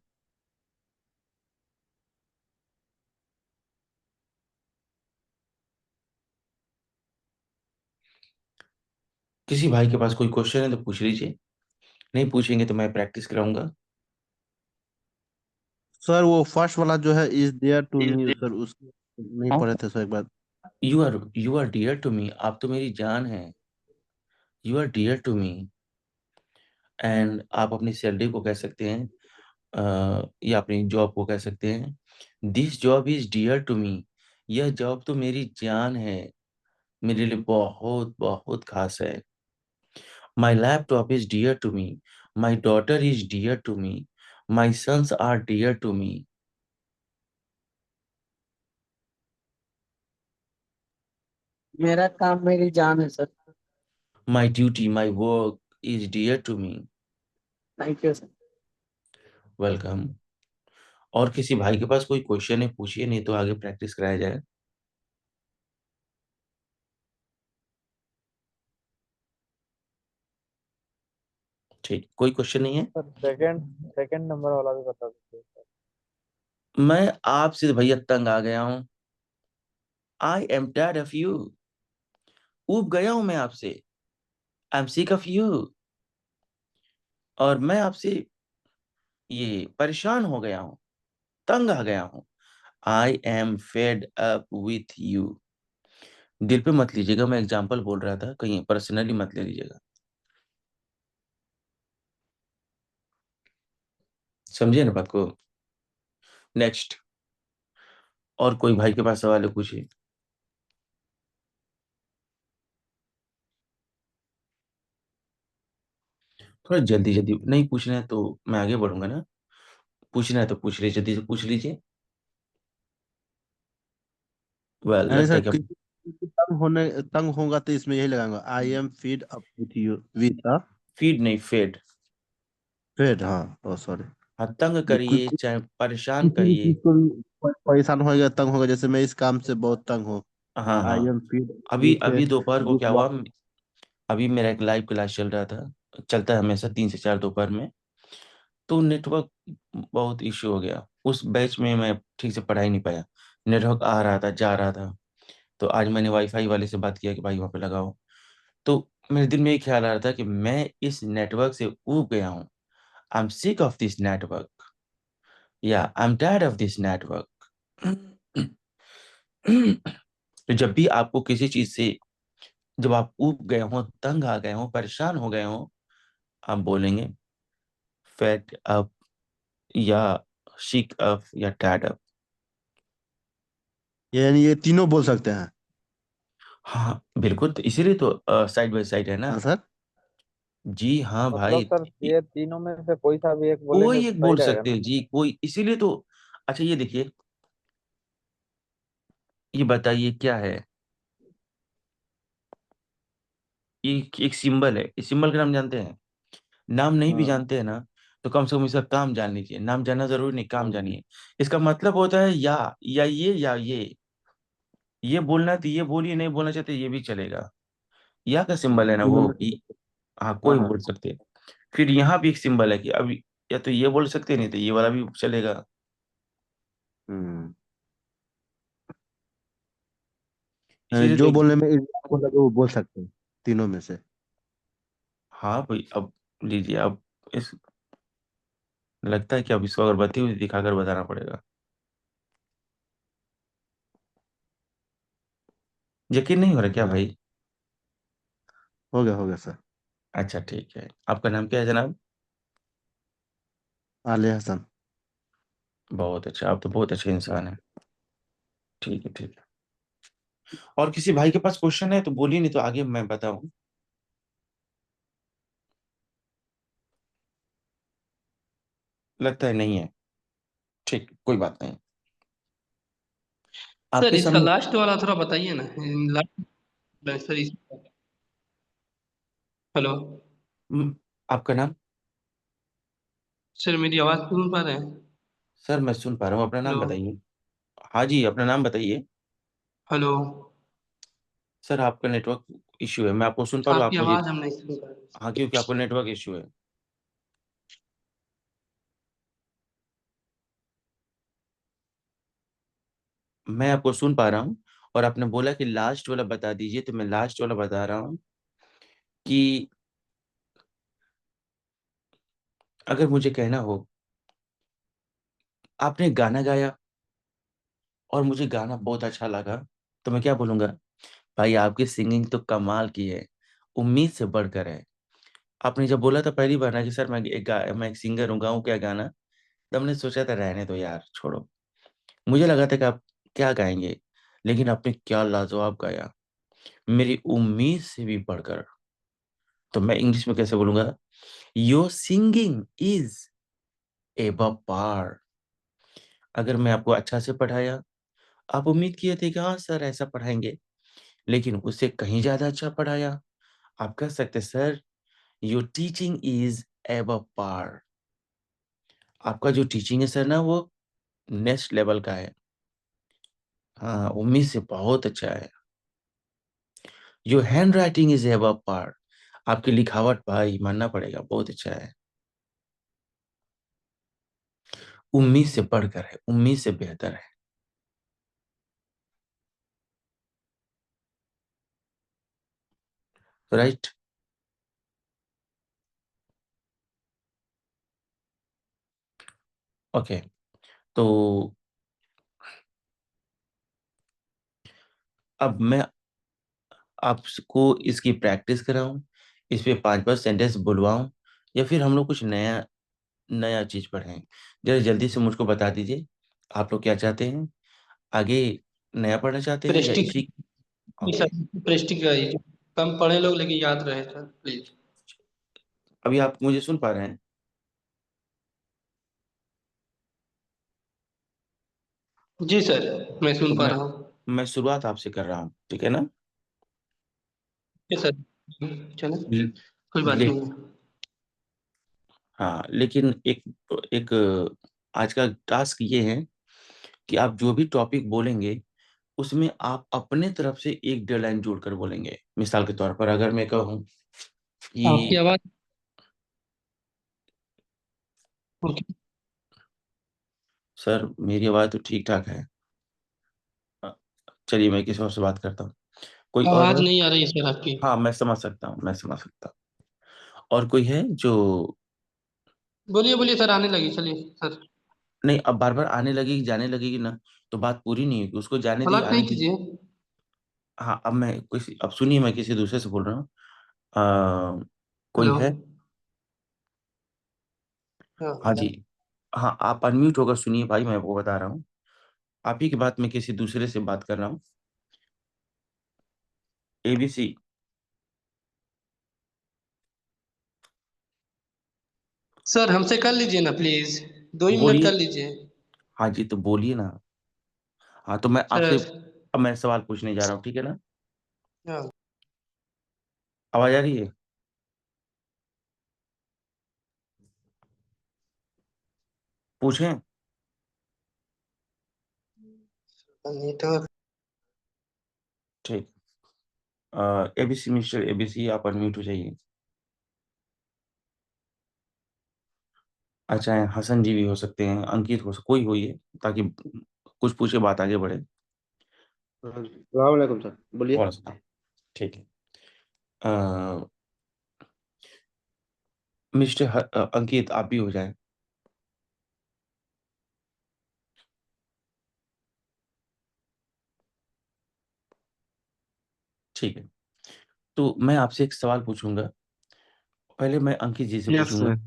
किसी भाई के पास कोई क्वेश्चन है तो पूछ लीजिए। नहीं पूछेंगे तो मैं प्रैक्टिस कराऊंगा। सर वो फर्स्ट वाला जो है is there to me, sir उसको नहीं हाँ, पढ़े थे सर एक बार। You are dear to me. आप तो मेरी जान है। You are dear to me. And आप अपनी सैलरी को कह सकते हैं, या अपनी जॉब को कह सकते हैं, this job is dear to me. यह जॉब तो मेरी जान है, मेरे लिए बहुत बहुत खास है। My laptop is dear to me. My daughter is dear to me. My sons are dear to me. मेरा काम मेरी जान है sir. My duty, my work is dear to me. Thank you sir. Welcome. और किसी भाई के पास कोई क्वेश्चन है पूछिए, नहीं तो आगे प्रैक्टिस कराया जाए। ठीक, कोई क्वेश्चन नहीं है? सर सेकंड सेकंड नंबर वाला भी बता दीजिए सर। मैं आपसे भैया तंग आ गया हूँ। I am tired of you. ऊब गया हूं मैं आपसे। आई एम सिक ऑफ यू। और मैं आपसे ये परेशान हो गया हूँ, तंग आ गया हूँ। I am fed up with you. दिल पे मत लीजिएगा, मैं एग्जाम्पल बोल रहा था, कहीं पर्सनली मत ले लीजिएगा। समझे ना बात को? नेक्स्ट। और कोई भाई के पास सवाल है पूछिए। थोड़ा जल्दी जल्दी, नहीं पूछना है तो मैं आगे बढ़ूंगा ना। पूछना है तो पूछ लीजिए, जल्दी से पूछ लीजिए। वेल, यानी लगता सर है कि तंग होगा तो इसमें यही लगाऊंगा, I am feed up with you with feed नहीं फेड। फेड। हाँ, ओ सॉरी। हाँ, तंग करिए चाहे परेशान किसी भी करिए। चीज को भी परेशान होगा, तंग होगा, जैसे मैं इस काम से बहुत तंग हूँ। हाँ हाँ। आई एम फीड अभी विथ अभी दोपहर को क्या विथ हुआ, अभी मेरा एक लाइव क्लास चल रहा था, चलता है हमेशा 3 से 4 दोपहर में। तो नेटवर्क बहुत इश्यू हो गया उस बैच में, मैं ठीक से पढ़ा ही नहीं पाया। नेटवर्क आ रहा था, जा रहा था। तो आज मैंने वाईफाई वाले से बात किया कि भाई वहाँ पे लगाओ। तो मेरे दिल में ये ख्याल आ रहा था कि मैं इस नेटवर्क से ऊब गया हूँ। I am sick of this network, या I am tired of this network. तो जब भी आपको किसी चीज से, जब आप ऊब गए हो, तंग आ गए हो, परेशान हो गए हो, आप बोलेंगे फेड अप, या शिक अप, या टायर्ड अप। यानी ये तीनों बोल सकते हैं। हाँ बिल्कुल, तो इसीलिए तो साइड बाय साइड है ना। हाँ सर। जी हाँ भाई। मतलब सर ये तीनों में से कोई सा भी एक बोलेंगे कोई तो एक सही बोल रहेगा सकते ना। हैं जी, कोई, इसीलिए तो। अच्छा ये देखिए, ये बताइए क्या है। ये एक सिंबल है, इस सिंबल का नाम जानते हैं? नाम नहीं भी हाँ। जानते हैं ना, तो कम से कम इसका काम जान लीजिए। नाम जानना जरूरी नहीं, काम हाँ। जानिए। इसका मतलब होता है या ये या ये बोलना है तो ये बोलिए, नहीं बोलना चाहते ये भी चलेगा। या का सिंबल है ना तीनों वो में। हाँ, हाँ कोई हाँ। बोल सकते हैं। फिर यहाँ भी एक सिंबल है कि अभी या तो ये बोल सकते हैं, नहीं तो ये वाला भी चलेगा। हम्म। इसीलिए तो जो बोलने में एग्जाम्पल लगे वो बोल सकते हैं तीनों में से। हाँ भाई, अब लीजिए। अब इस लगता है कि अब इसको अगरबत्ती हुई दिखाकर बताना पड़ेगा। यकीन नहीं हो रहा क्या हाँ, भाई? हो गया सर। अच्छा ठीक है। आपका नाम क्या है जनाब? आलिया हसन। बहुत अच्छा, आप तो बहुत अच्छे इंसान हैं। ठीक है ठीक है। और किसी भाई के पास क्वेश्चन है तो बोलिए, नहीं तो आगे मैं बताऊं। लगता है नहीं है। ठीक, कोई बात नहीं। सर आपके इसका सामने लास्ट वाला थोड़ा बताइए ना। Last sir hello. हम्म, आपका नाम? सर मेरी आवाज़ सुन पा रहे हैं? सर मैं सुन पा रहा हूँ, अपना नाम हेलो। बताइए। हाँ जी, अपना नाम बताइए। हेलो। सर आपका नेटवर्क इश्यू है, मैं आपको सुन पा रहा हूँ, आपकी आप मुझे। आवाज़ हम नहीं सुन पा रहे। हाँ, क्योंकि आपका नेटवर्क इश्यू है। मैं आपको सुन पा रहा हूँ। और आपने बोला कि लास्ट वाला बता दीजिए, तो मैं लास्ट वाला बता रहा हूँ कि अगर मुझे कहना हो, आपने गाना गाया और मुझे गाना बहुत अच्छा लगा, तो मैं क्या बोलूंगा? भाई आपकी सिंगिंग तो कमाल की है, उम्मीद से बढ़कर है। आपने जब बोला था पहली बार ना कि सर मैं एक सिंगर हूँ, गाऊं क्या गाना, तब हमने सोचा था रहने दो यार, छोड़ो। मुझे लगा था कि आप क्या गाएंगे, लेकिन आपने क्या लाजवाब गाया, मेरी उम्मीद से भी बढ़कर। तो मैं इंग्लिश में कैसे बोलूंगा? योर सिंगिंग इज एबव पार। अगर मैं आपको अच्छा से पढ़ाया, आप उम्मीद किए थे कि हाँ सर ऐसा पढ़ाएंगे, लेकिन उससे कहीं ज्यादा अच्छा पढ़ाया, आप कह सकते sir your teaching is above par. आपका जो टीचिंग है सर ना, वो नेक्स्ट लेवल का है। हाँ, उम्मीद से बहुत अच्छा है। Your hand writing is above par. आपकी लिखावट भाई मानना पड़ेगा, बहुत अच्छा है। उम्मीद से बढ़कर है, उम्मीद से बेहतर है। राइट। ओके। तो अब मैं आपको इसकी प्रैक्टिस कराऊं, इस पे 5-5 सेंटेंस बुलवाऊं, या फिर हम लोग कुछ नया नया चीज पढ़ें? जरा जल्दी से मुझको बता दीजिए, आप लोग क्या चाहते हैं आगे? नया पढ़ना चाहते हैं या प्रेस्टिक। इसी? Sir okay. प्रेस्टिक का ये कम पढ़े लोग लेकिन याद रहे सर प्लीज। अभी आप मुझे सुन पा रहे हैं? जी सर मैं तो सुन पा रहा हूँ। मैं शुरुआत आपसे कर रहा हूँ, ठीक है ना? जी सर। चलो ल- कोई बात ले नहीं है। हाँ, लेकिन एक एक आज का टास्क ये है कि आप जो भी टॉपिक बोलेंगे, उसमें आप अपने तरफ से 1-1.5 लाइन जोड़कर बोलेंगे। मिसाल के तौर पर अगर मैं कहूँ आपकी कि आवाज़ ओके। सर मेरी आवाज़ तो ठीक-ठाक है। अ, चलिए मैं किसी और से बात करता हूँ। कोई और आवाज़ है? नहीं आ रही है सर आपकी। हाँ, मैं समझ सकता हूँ, मैं समझ सकता हूँ। और कोई है जो बोलिए बोलिए सर आने लगी चलिए सर। नहीं, अब बार-बार आने लगेगी, जाने लगेगी ना, तो बात पूरी नहीं होगी। उसको जाने दीजिए, ब्लॉक आने नहीं दीजिए। कीजिए। हाँ, अब सुनिए, मैं किसी दूसरे से बोल रहा हूँ। कोई हेलो। है? हाँ जी। हाँ, आप अनम्यूट होकर सुनिए भाई, मैं आपको बता रहा हूँ। आप ही की बात मैं किसी दूसरे से बात कर रहा हूँ। एबीसी। सर हमसे कर लीजिए ना प्लीज। 2 ही मिनट कर बोलिए। लीजिए। हाँ जी, तो बोलिए ना। हाँ, तो मैं आपसे सर। अब मैं सवाल पूछने जा रहा हूँ, ठीक है ना? हाँ। आवाज़ आ रही है? पूछें? नहीं तो ठीक। एबीसी, मिस्टर एबीसी, आप अनम्यूट हो जाइए। अच्छा, हसन जी भी हो सकते हैं, अंकित कोई हो ये, ताकि कुछ पूछे, बात आगे बढ़े। हाँ, सलाम वालेकुम सर, बोलिए। और ठीक है। अ, मिस्टर अंकित, आप भी हो जाएं। ठीक है, तो मैं आपसे एक सवाल पूछूंगा। पहले मैं अंकित जी से यस पूछूंगा। सर।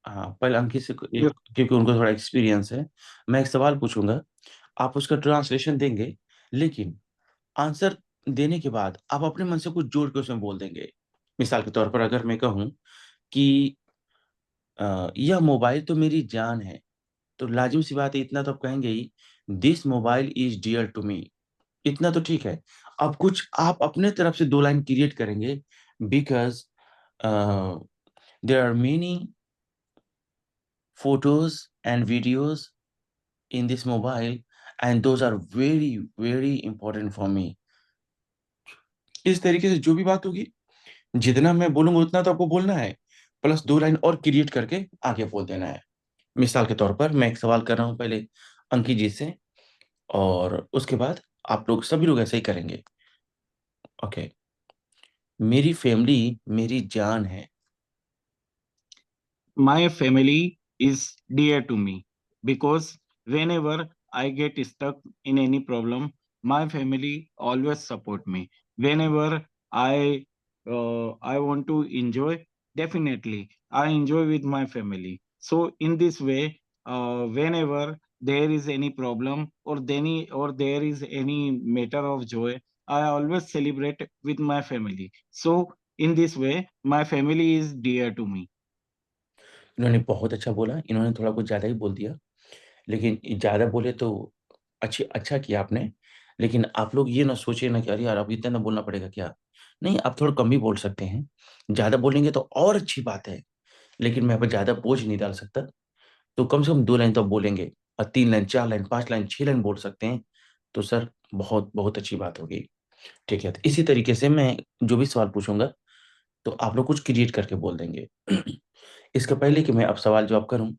हाँ, पहले अंकित से यस। क्योंकि उनको थोड़ा एक्सपीरियंस है। मैं एक सवाल पूछूंगा, आप उसका ट्रांसलेशन देंगे, लेकिन आंसर देने के बाद आप अपने मन से कुछ जोड़ के उसमें बोल देंगे। मिसाल के तौर पर अगर मैं कहूँ कि यह मोबाइल तो मेरी जान है, तो लाजिम सी बात है, इतना तो आप कहेंगे ही, this mobile is dear to me. इतना तो ठीक है। अब कुछ आप अपने तरफ से 2 लाइन क्रिएट करेंगे, because there are many photos and videos in this mobile, and those are very very important for me। इस तरीके से जो भी बात होगी, जितना मैं बोलूंगा उतना तो आपको बोलना है, प्लस 2 लाइन और क्रिएट करके आगे बोल देना है। मिसाल के तौर पर मैं एक सवाल कर रहा हूं पहले अंकित जी से, और उसके बाद आप लोग सभी लोग ऐसे ही करेंगे। ओके। मेरी फैमिली मेरी जान है। My family is dear to me because whenever I get stuck in any problem, my family always support me. Whenever I want to enjoy, definitely I enjoy with my family. So in this way, whenever there is any problem or there is any matter of joy, I always celebrate with my family. So in this way, my family is dear to me. इन्होंने बहुत अच्छा बोला, इन्होंने थोड़ा कुछ ज़्यादा ही बोल दिया, लेकिन ज़्यादा बोले तो अच्छा किया आपने। लेकिन आप लोग ये ना सोचिए ना कि अरे यार, अब इतना बोलना पड़ेगा क्या? नहीं, आप थोड़ा कम भी बोल सकते हैं। ज़्यादा बोलेंगे तो और अच्छी बात है, लेकिन मैं अब ज़्यादा बोझ नहीं डाल सकता। तो कम से कम 2 लाइन तो आप बोलेंगे, और 3 लाइन, 4 लाइन, 5 लाइन, 6 लाइन बोल सकते हैं, तो सर बहुत बहुत अच्छी बात होगी। ठीक है, तो इसी तरीके से मैं जो भी सवाल पूछूँगा, तो आप लोग कुछ क्रिएट करके बोल देंगे। इसके पहले कि मैं अब सवाल जवाब करूँ,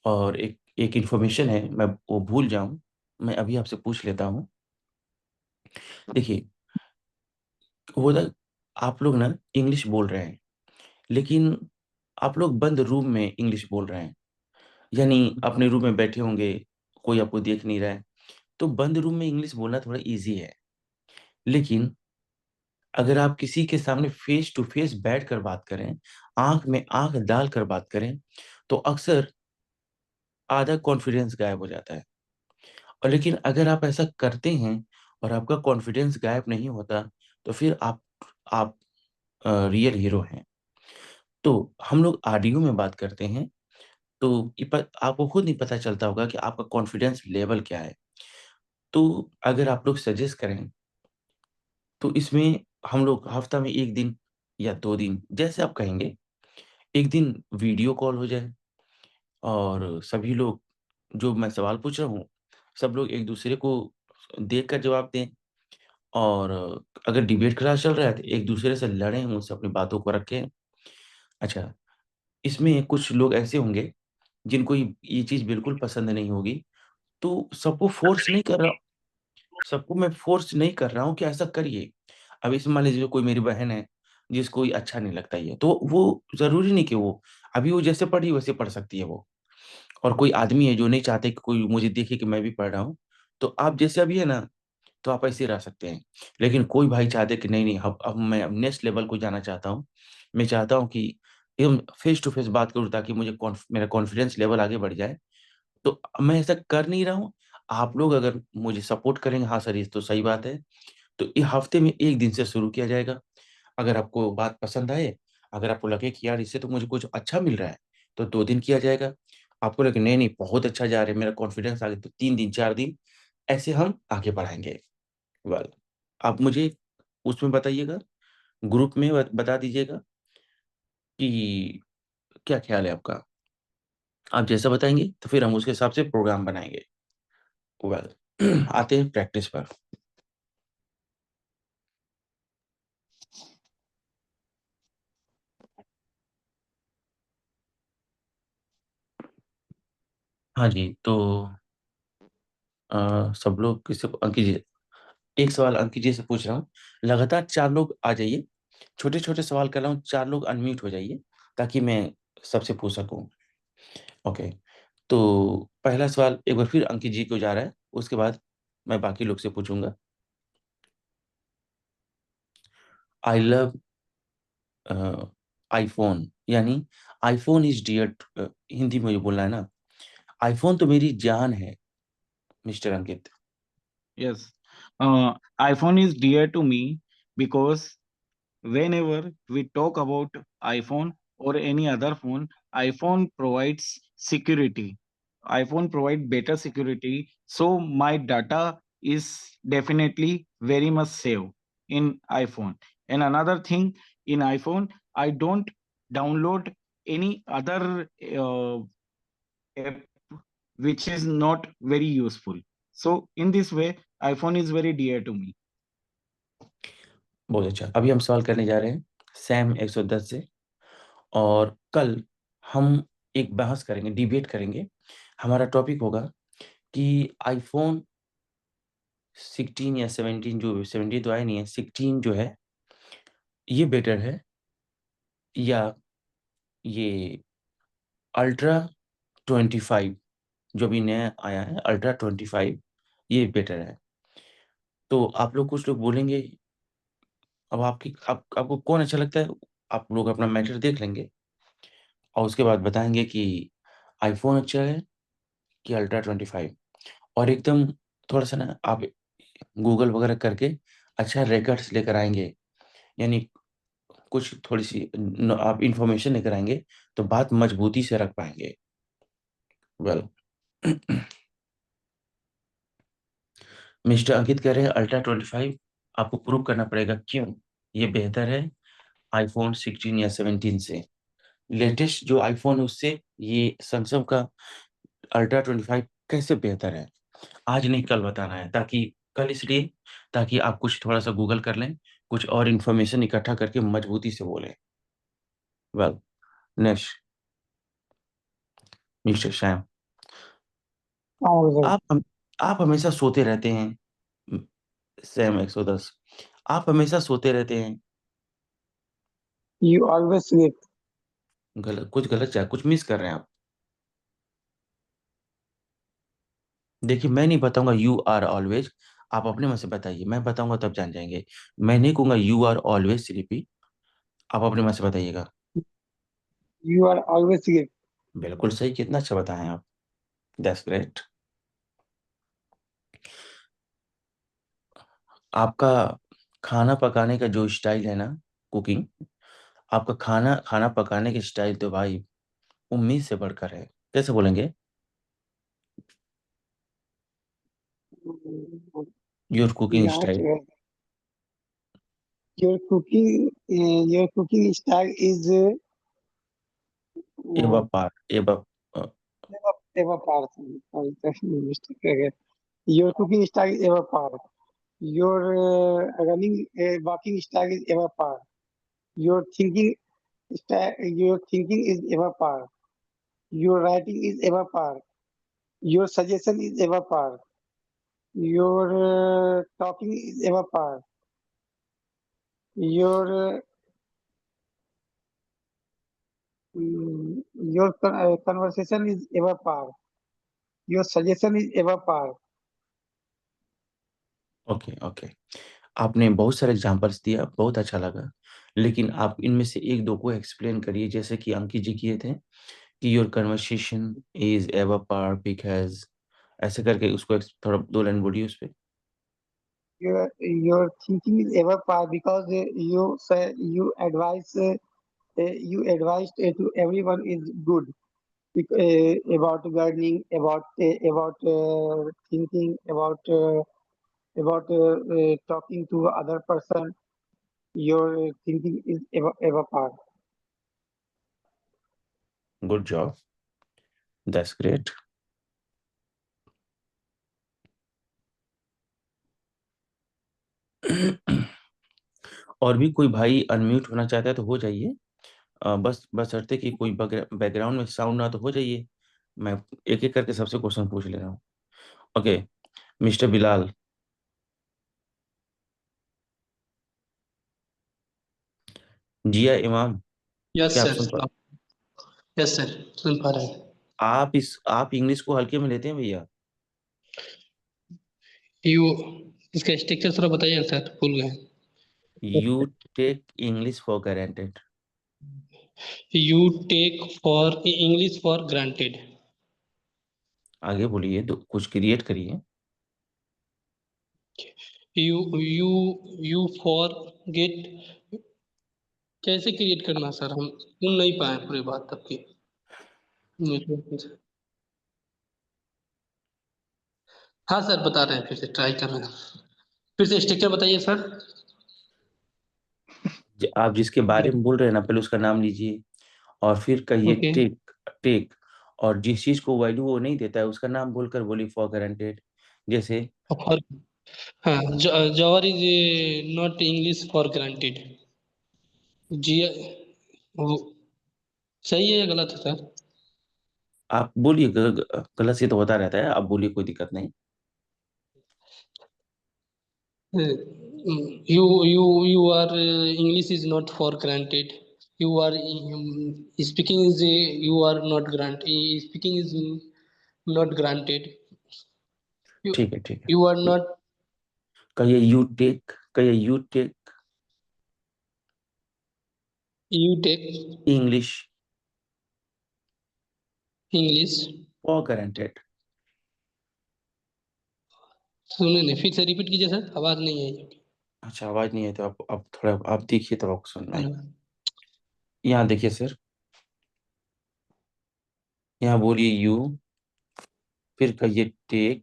और एक एक इन्फॉर्मेशन है, मैं वो भूल जाऊँ, मैं अभी आपसे पूछ लेता हूँ। देखिए, वो ना, आप लोग ना इंग्लिश बोल रहे हैं, लेकिन आप लोग बंद रूम में इंग्लिश बोल रहे हैं। यानी अपने रूम में बैठे होंगे, कोई आपको देख नहीं रहा है, तो बंद रूम में इंग्लिश बोलना थोड़ा ईज़ी है। लेकिन अगर आप किसी के सामने फेस टू फेस बैठकर बात करें, आँख में आँख डालकर बात करें, तो अक्सर आधा कॉन्फिडेंस गायब हो जाता है। और लेकिन अगर आप ऐसा करते हैं और आपका कॉन्फिडेंस गायब नहीं होता, तो फिर आप रियल हीरो हैं। तो हम लोग ऑडियो में बात करते हैं, तो आपको खुद नहीं पता चलता होगा कि आपका कॉन्फिडेंस लेवल क्या है। तो अगर आप लोग सजेस्ट करें, तो इसमें हम लोग हफ्ता में 1 दिन या 2 दिन, जैसे आप कहेंगे, 1 दिन वीडियो कॉल हो जाए, और सभी लोग, जो मैं सवाल पूछ रहा हूँ, सब लोग एक-दूसरे को देखकर जवाब दें। और अगर डिबेट क्लास चल रहा है, तो एक-दूसरे से लड़ें, उनसे अपनी बातों को रखें। अच्छा, इसमें कुछ लोग ऐसे होंगे जिनको ये चीज़ बिल्कुल पसंद नहीं होगी, तो सबको मैं फ़ोर्स नहीं कर रहा हूँ कि ऐसा करिए। अब इसमें मान लीजिए कोई मेरी बहन है, जिसको ये अच्छा नहीं लगता ये, तो वो ज़रूरी नहीं कि वो अभी वो जैसे पढ़ रही है वैसे पढ़ सकती है वो। और कोई आदमी है जो नहीं चाहते कि कोई मुझे देखे कि मैं भी पढ़ रहा हूँ, तो आप जैसे अभी है ना, तो आप ऐसे रह सकते हैं। लेकिन कोई भाई चाहते कि नहीं, नहीं, अब मैं नेक्स्ट लेवल को जाना चाहता हूँ। मैं चाहता हूँ कि एकदम फेस टू फेस बात करूँ, ताकि मुझे मेरा कॉन्फिडेंस लेवल आगे बढ़ जाए। तो मैं ऐसा कर नहीं रहा हूँ। आप लोग अगर मुझे सपोर्ट करेंगे, हाँ सर, ये तो सही बात है, तो ये हफ्ते में 1 दिन से शुरू किया जाएगा। अगर आपको बात पसंद आए, अगर आपको लगे कि यार इससे तो मुझे कुछ अच्छा मिल रहा है, तो 2 दिन किया जाएगा। आपको लगे नहीं, नहीं, बहुत अच्छा जा रहा है, मेरा कॉन्फिडेंस आ गया, तो 3 दिन, 4 दिन, ऐसे हम आगे बढ़ाएँगे। वेल, आप मुझे उसमें बताइएगा, ग्रुप में बता दीजिएगा कि क्या ख़्याल है आपका? आप जैसा बताएँगे, तो फिर हम उसके हिसाब से प्रोग्राम बनाएँगे। वेल, आते हैं प्रैक्टिस पर। हाँ जी, तो सब लोग किसी को अंकित जी, एक सवाल अंकित जी से पूछ रहा हूँ, लगातार 4 लोग आ जाइए। छोटे-छोटे सवाल कर रहा हूँ, 4 लोग अनम्यूट हो जाइए, ताकि मैं सबसे पूछ सकूं। ओके, तो पहला सवाल एक बार फिर अंकित जी को जा रहा है, उसके बाद मैं बाकी लोग से पूछूंगा। आई लव आईफोन, यानी आईफोन इज डियर, हिंदी में जो बोलना है ना, आईफोन तो मेरी जान है mister Ankit. Yes, iPhone is dear to me because whenever we talk about iPhone or any other phone, iPhone provides security. iPhone provide better security, so my data is definitely very much safe in iPhone. And another thing, in iPhone I don't download any other app which is not very useful. So in this way, iPhone is very dear to me. बहुत अच्छा, अभी हम सवाल करने जा रहे हैं Sam 110 से, और कल हम एक बहस करेंगे, डिबेट करेंगे। हमारा टॉपिक होगा कि आईफोन 16 या 17, जो 17 तो आया नहीं है, 16 जो है ये बेटर है, या ये अल्ट्रा 25 जो भी नया आया है, अल्ट्रा 25 ये बेटर है। तो आप लोग, कुछ लोग बोलेंगे, अब आपको कौन अच्छा लगता है, आप लोग अपना मैटर देख लेंगे और उसके बाद बताएंगे कि आईफोन अच्छा है कि अल्ट्रा 25। और एकदम थोड़ा-सा ना आप गूगल वगैरह करके अच्छा रिकॉर्ड्स लेकर आएँगे, यानी कुछ थोड़ी-सी न आप इन्फॉर्मेशन लेकर आएँगे, तो बात मजबूती से रख पाएँगे। वेल मिस्टर अंकित कह रहे हैं अल्ट्रा 25 आपको प्रूव करना पड़ेगा क्यों? ये बेहतर है आईफ़ोन 16 या 17 से। लेटेस्ट जो आईफ़ोन है उससे ये सैमसंग का अल्ट्रा 25 कैसे बेहतर है? आज नहीं कल बताना है, ताकि कल इसलिए ताकि आप कुछ थोड़ा-सा गूगल कर लें, कुछ और इन्फॉर्मेशन इकट्ठा करके मजबूती से बोलें। वेल नेक्स्ट मिस्टर सैम, और सर, आप हम आप हमेशा सोते रहते हैं। उम, सैम 110, आप हमेशा सोते रहते हैं। You always sleep. कुछ गलत कुछ मिस कर रहे हैं आप। देखिए, मैं नहीं बताऊँगा यू आर ऑलवेज, आप अपने मन से बताइए, मैं बताऊँगा तब जान जाएँगे। मैं नहीं कहूँगा यू आर ऑलवेज स्लीपी, आप अपने मन से बताइएगा। You are always sleep. बिल्कुल सही, कितना अच्छा बताएँ आप, दैट्स ग्रेट। आपका खाना पकाने का जो स्टाइल है ना, कुकिंग, आपका खाना खाना पकाने की स्टाइल तो भाई उम्मीद से बढ़कर है। कैसे बोलेंगे? Your cooking style your cooking style is above par, above uh, ever par. Sorry, mistake again. Your cooking style is ever par. Your walking style is ever par. Your thinking is ever par. Your writing is ever par. Your suggestion is ever par. Your talking is ever par. Your conversation is ever par. Your suggestion is ever par. Okay, okay. आपने बहुत सारे examples दिया, बहुत अच्छा लगा। लेकिन आप इनमें से 1-2 को एक्सप्लेन करिए, जैसे कि अंकित जी किए थे कि your conversation is ever par because, ऐसे करके उसको थोड़ा 2 लाइन बोलिए उसपे। Your thinking is ever par because you say you advised to everyone is good about gardening, about thinking, about talking to other person. Your thinking is ever par. Good job, that's great. और भी कोई भाई unmute होना चाहता है तो हो जाइए। बस बशर्ते कि कोई बैकग्राउंड में साउंड ना, तो हो जाइए। मैं एक-एक करके सबसे क्वेश्चन पूछ ले रहा हूँ। ओके, मिस्टर बिलाल, जिया इमाम, यस क्या आप सर। सुन पा यस सर, सुन पा रहे हैं। आप इंग्लिश को हल्के में लेते हैं भैया? यू, इसका स्ट्रक्चर थोड़ा बताइए ना सर, भूल गए। You take English for granted. You take for English for granted. आगे बोलिए, कुछ क्रिएट करिए। You you you forget, कैसे क्रिएट करना सर, हम सुन नहीं पाए पूरी बात आपकी। हाँ सर, बता रहे हैं, फिर से ट्राई कर रहे हैं, फिर से स्ट्रक्चर बताइए सर। आप जिसके बारे में बोल रहे हैं ना, पहले उसका नाम लीजिए और फिर कहिए ओके। टेक। टेक, और जिस चीज को वैल्यू वो नहीं देता है उसका नाम बोलकर बोलिए फॉर ग्रांटेड। जैसे फॉर, हाँ, Jawahar is not English for granted. जी, वो सही है या गलत है सर? आप बोलिए, गलत से तो होता रहता है, आप बोलिए, कोई दिक्कत नहीं। You are English is not for granted. You are speaking is you are not speaking is not granted. You ठीक है, ठीक है। you are not कहिए यू टेक, कहिए you take you take English English। For granted. सुने नहीं, फिर से रिपीट कीजिए सर, आवाज नहीं आई। अच्छा, आवाज नहीं है तो आप थोड़ा आप देखिए तब आपको समझ में आएगा। हेलो। यहाँ देखिए सर, यहाँ बोलिए यू, फिर कहिए टेक,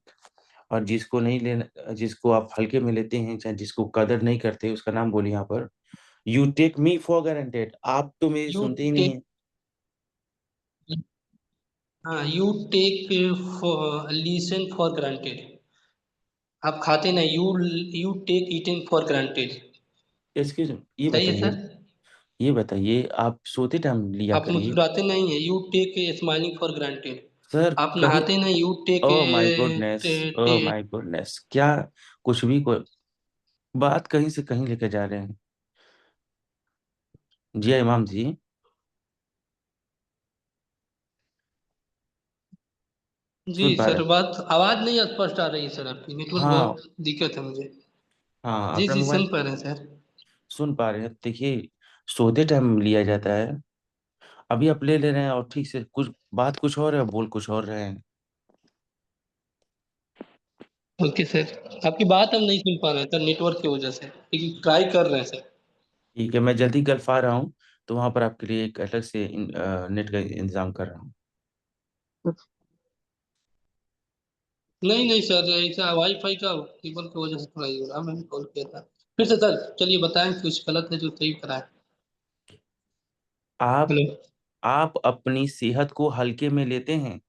और जिसको नहीं लेना, जिसको आप हल्के में लेते हैं, चाहे जिसको कदर नहीं करते, उसका नाम बोलिए यहाँ पर। You take me for granted. आप तो मेरी You सुनते ही नहीं take, है। हाँ, you take for listen for granted। आप खाते नहीं, you take eaten for granted। Excuse, सही है सर? ये बताइए, आप सोते टाइम लिया आप करिए। मुस्कुराते नहीं है, you take smiling for granted. Sir आप कभी, नहाते नहीं, you take oh my goodness, oh my goodness, क्या कुछ भी कोई बात कहीं से कहीं लेकर जा रहे हैं। जी इमाम जी। जी सुन पा रहे सर, हैं? बात आवाज नहीं स्पष्ट आ रही है सर, आपकी नेटवर्क हाँ, बहुत दिक्कत है मुझे। हाँ, जी अपना जी, मोबाइल सुन पा रहे हैं सर। सुन पा रहे हैं। देखिए, सोते टाइम लिया जाता है। अभी आप ले ले रहे हैं और ठीक से कुछ बात कुछ और है, बोल कुछ और रहे हैं। ओके सर, आपकी बात हम नहीं सुन पा रहे हैं सर, नेटवर्क की वजह से, लेकिन ट्राई कर रहे हैं सर। ठीक है, मैं जल्दी गल्फ आ रहा हूँ, तो वहां पर आपके लिए एक अलग से नेट का इंतजाम कर रहा हूँ। नहीं नहीं सर, ऐसा वाईफाई का केबल की वजह से थोड़ा ही हो रहा, मैंने कॉल किया था। फिर से सर, चलिए बताएं, कुछ गलत है जो सही कराएं। आप हेलो। आप अपनी सेहत को हल्के में लेते हैं?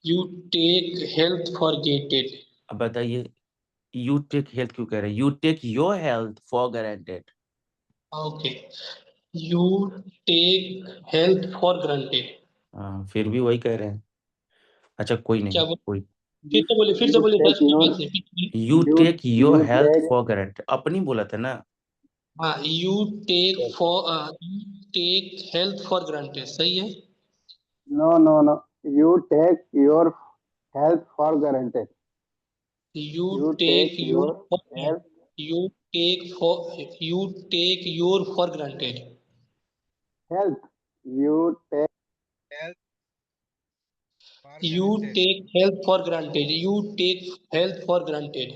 You take health for granted. अब बताइए, यू टेक हेल्थ क्यों कह रहे हैं? You take your health for granted. Okay, you take health for granted. हाँ, फिर भी वही कह रहे हैं। अच्छा, कोई क्या नहीं, बोल, कोई। फिर से You बोलिए take सर, कोई your बात नहीं, फिर से। You take your you health take for granted, अपनी बोला था ना। हाँ, you take for you take health for granted, सही है। no. You take your health for granted. You You take take your your health you take for you take your for granted. health. You take health for you granted. Take health for granted, you take health for granted.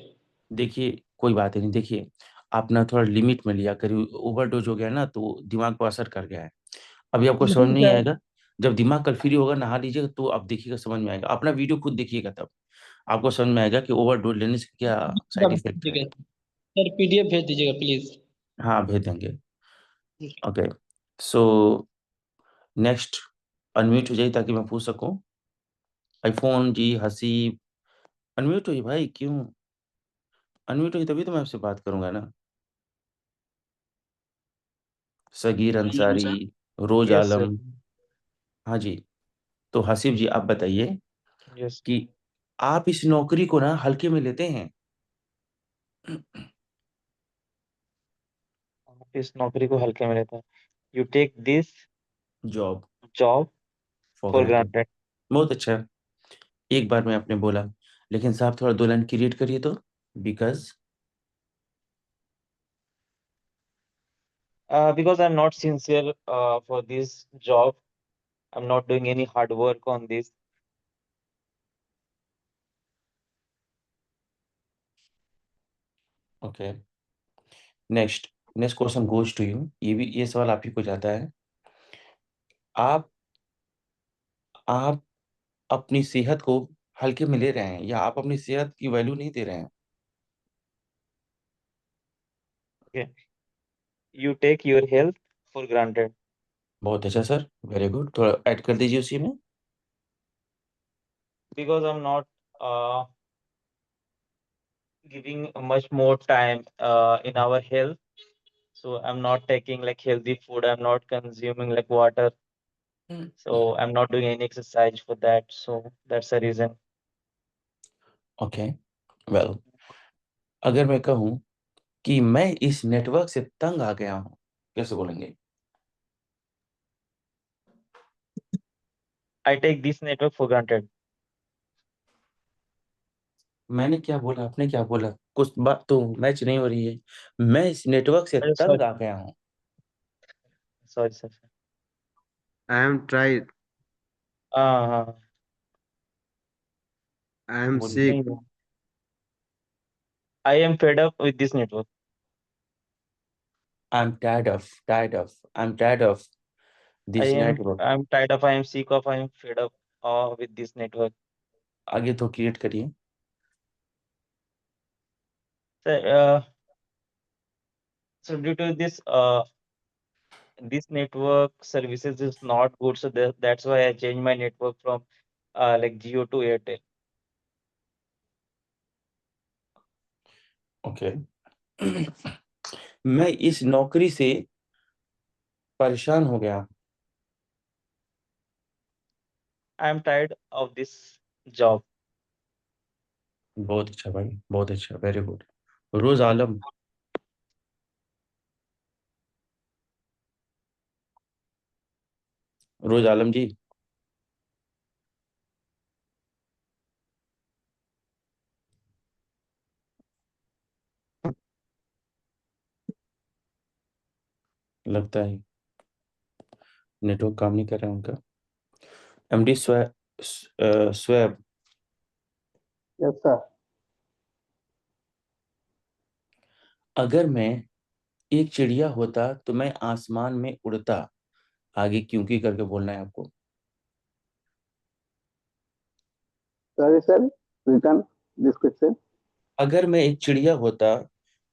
देखिए, कोई बात ही नहीं। देखिए, आप ना थोड़ा limit में लिया करिए, ओवरडोज हो गया ना तो दिमाग पर असर कर गया है। अभी आपको समझ नहीं नहीं सर, आएगा। जब दिमाग कल फ्री होगा, नहा लीजिएगा, तो आप देखिएगा, समझ में आएगा। अपना वीडियो खुद देखिएगा, तब आपको समझ में आएगा कि ओवरडोज लेने से क्या साइड इफेक्ट है। सर पीडीएफ भेज दीजिएगा प्लीज। हाँ, भेज देंगे। ओके, सो नेक्स्ट, अनम्यूट हो जाइए ताकि मैं पूछ सकूं। आईफोन जी, हसीब, अनम्यूट होइए भाई। क्यों अनम्यूट होइए? तभी तो मैं आपसे बात करूंगा ना। सगीर अंसारी, रोज यस सर। आलम। हाँ जी। तो हसीब जी, आप बताइए यस, कि आप इस नौकरी को ना हल्के में लेते हैं? आप इस नौकरी को हल्के में लेते हैं। You take this job job for for granted. granted. बहुत अच्छा, एक बार में आपने बोला, लेकिन साहब थोड़ा 2 लाइन क्रिएट करिए तो। Because Because I'm not sincere for this job. I'm not doing any hard work on this. Okay, next next question goes to you. ये सवाल आप ही को जाता है। आप आप अपनी सेहत को हल्के में ले रहे हैं या आप अपनी सेहत की वैल्यू नहीं दे रहे हैं? Okay. You take your health for granted. बहुत अच्छा सर, वेरी गुड। थोड़ा ऐड कर दीजिए उसी में। Because I'm not giving much more time in our health. So I'm not taking like healthy food. I'm not consuming like water. So I'm not doing any exercise for that. So that's the reason. Okay, well, अगर मैं कहूँ कि मैं इस network से तंग आ गया हूँ, कैसे बोलेंगे? I take this network for granted. मैंने क्या बोला, आपने क्या बोला? कुछ बात तो मैच नहीं हो रही है। मैं इस नेटवर्क से Sorry, तंग आ गया हूँ। sorry, sir. I am tried. Uh, I am बोलिए। sick. I am fed up with this network. I'm tired of this network। I'm tired of, I am sick of, I am fed up with this network. आगे तो create करिए। So due to this network services is not good, so that's why I changed my network from like Jio to Airtel. Okay मैं इस नौकरी से परेशान हो गया। I'm tired of this job. बहुत अच्छा भाई, बहुत अच्छा, वेरी गुड। रोज आलम, रोज आलम जी, लगता है नेटवर्क काम नहीं कर रहा है उनका। MD swab, yes sir. अगर मैं एक चिड़िया होता तो मैं आसमान में उड़ता। आगे क्योंकि करके बोलना है आपको। Sorry sir, return this question. अगर मैं एक चिड़िया होता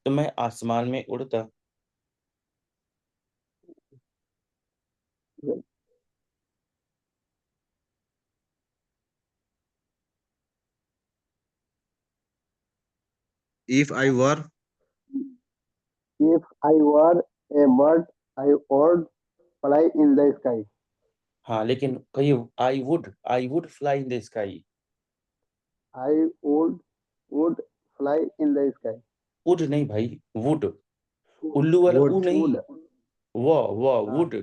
तो मैं आसमान में उड़ता। If I were, If I were a bird, I would fly in the sky. हाँ, लेकिन कहिए I would fly in the sky. I would fly in the sky. Would नहीं भाई, वुड। उल्लू वाला would, ऊ नहीं, वो हाँ, वुड।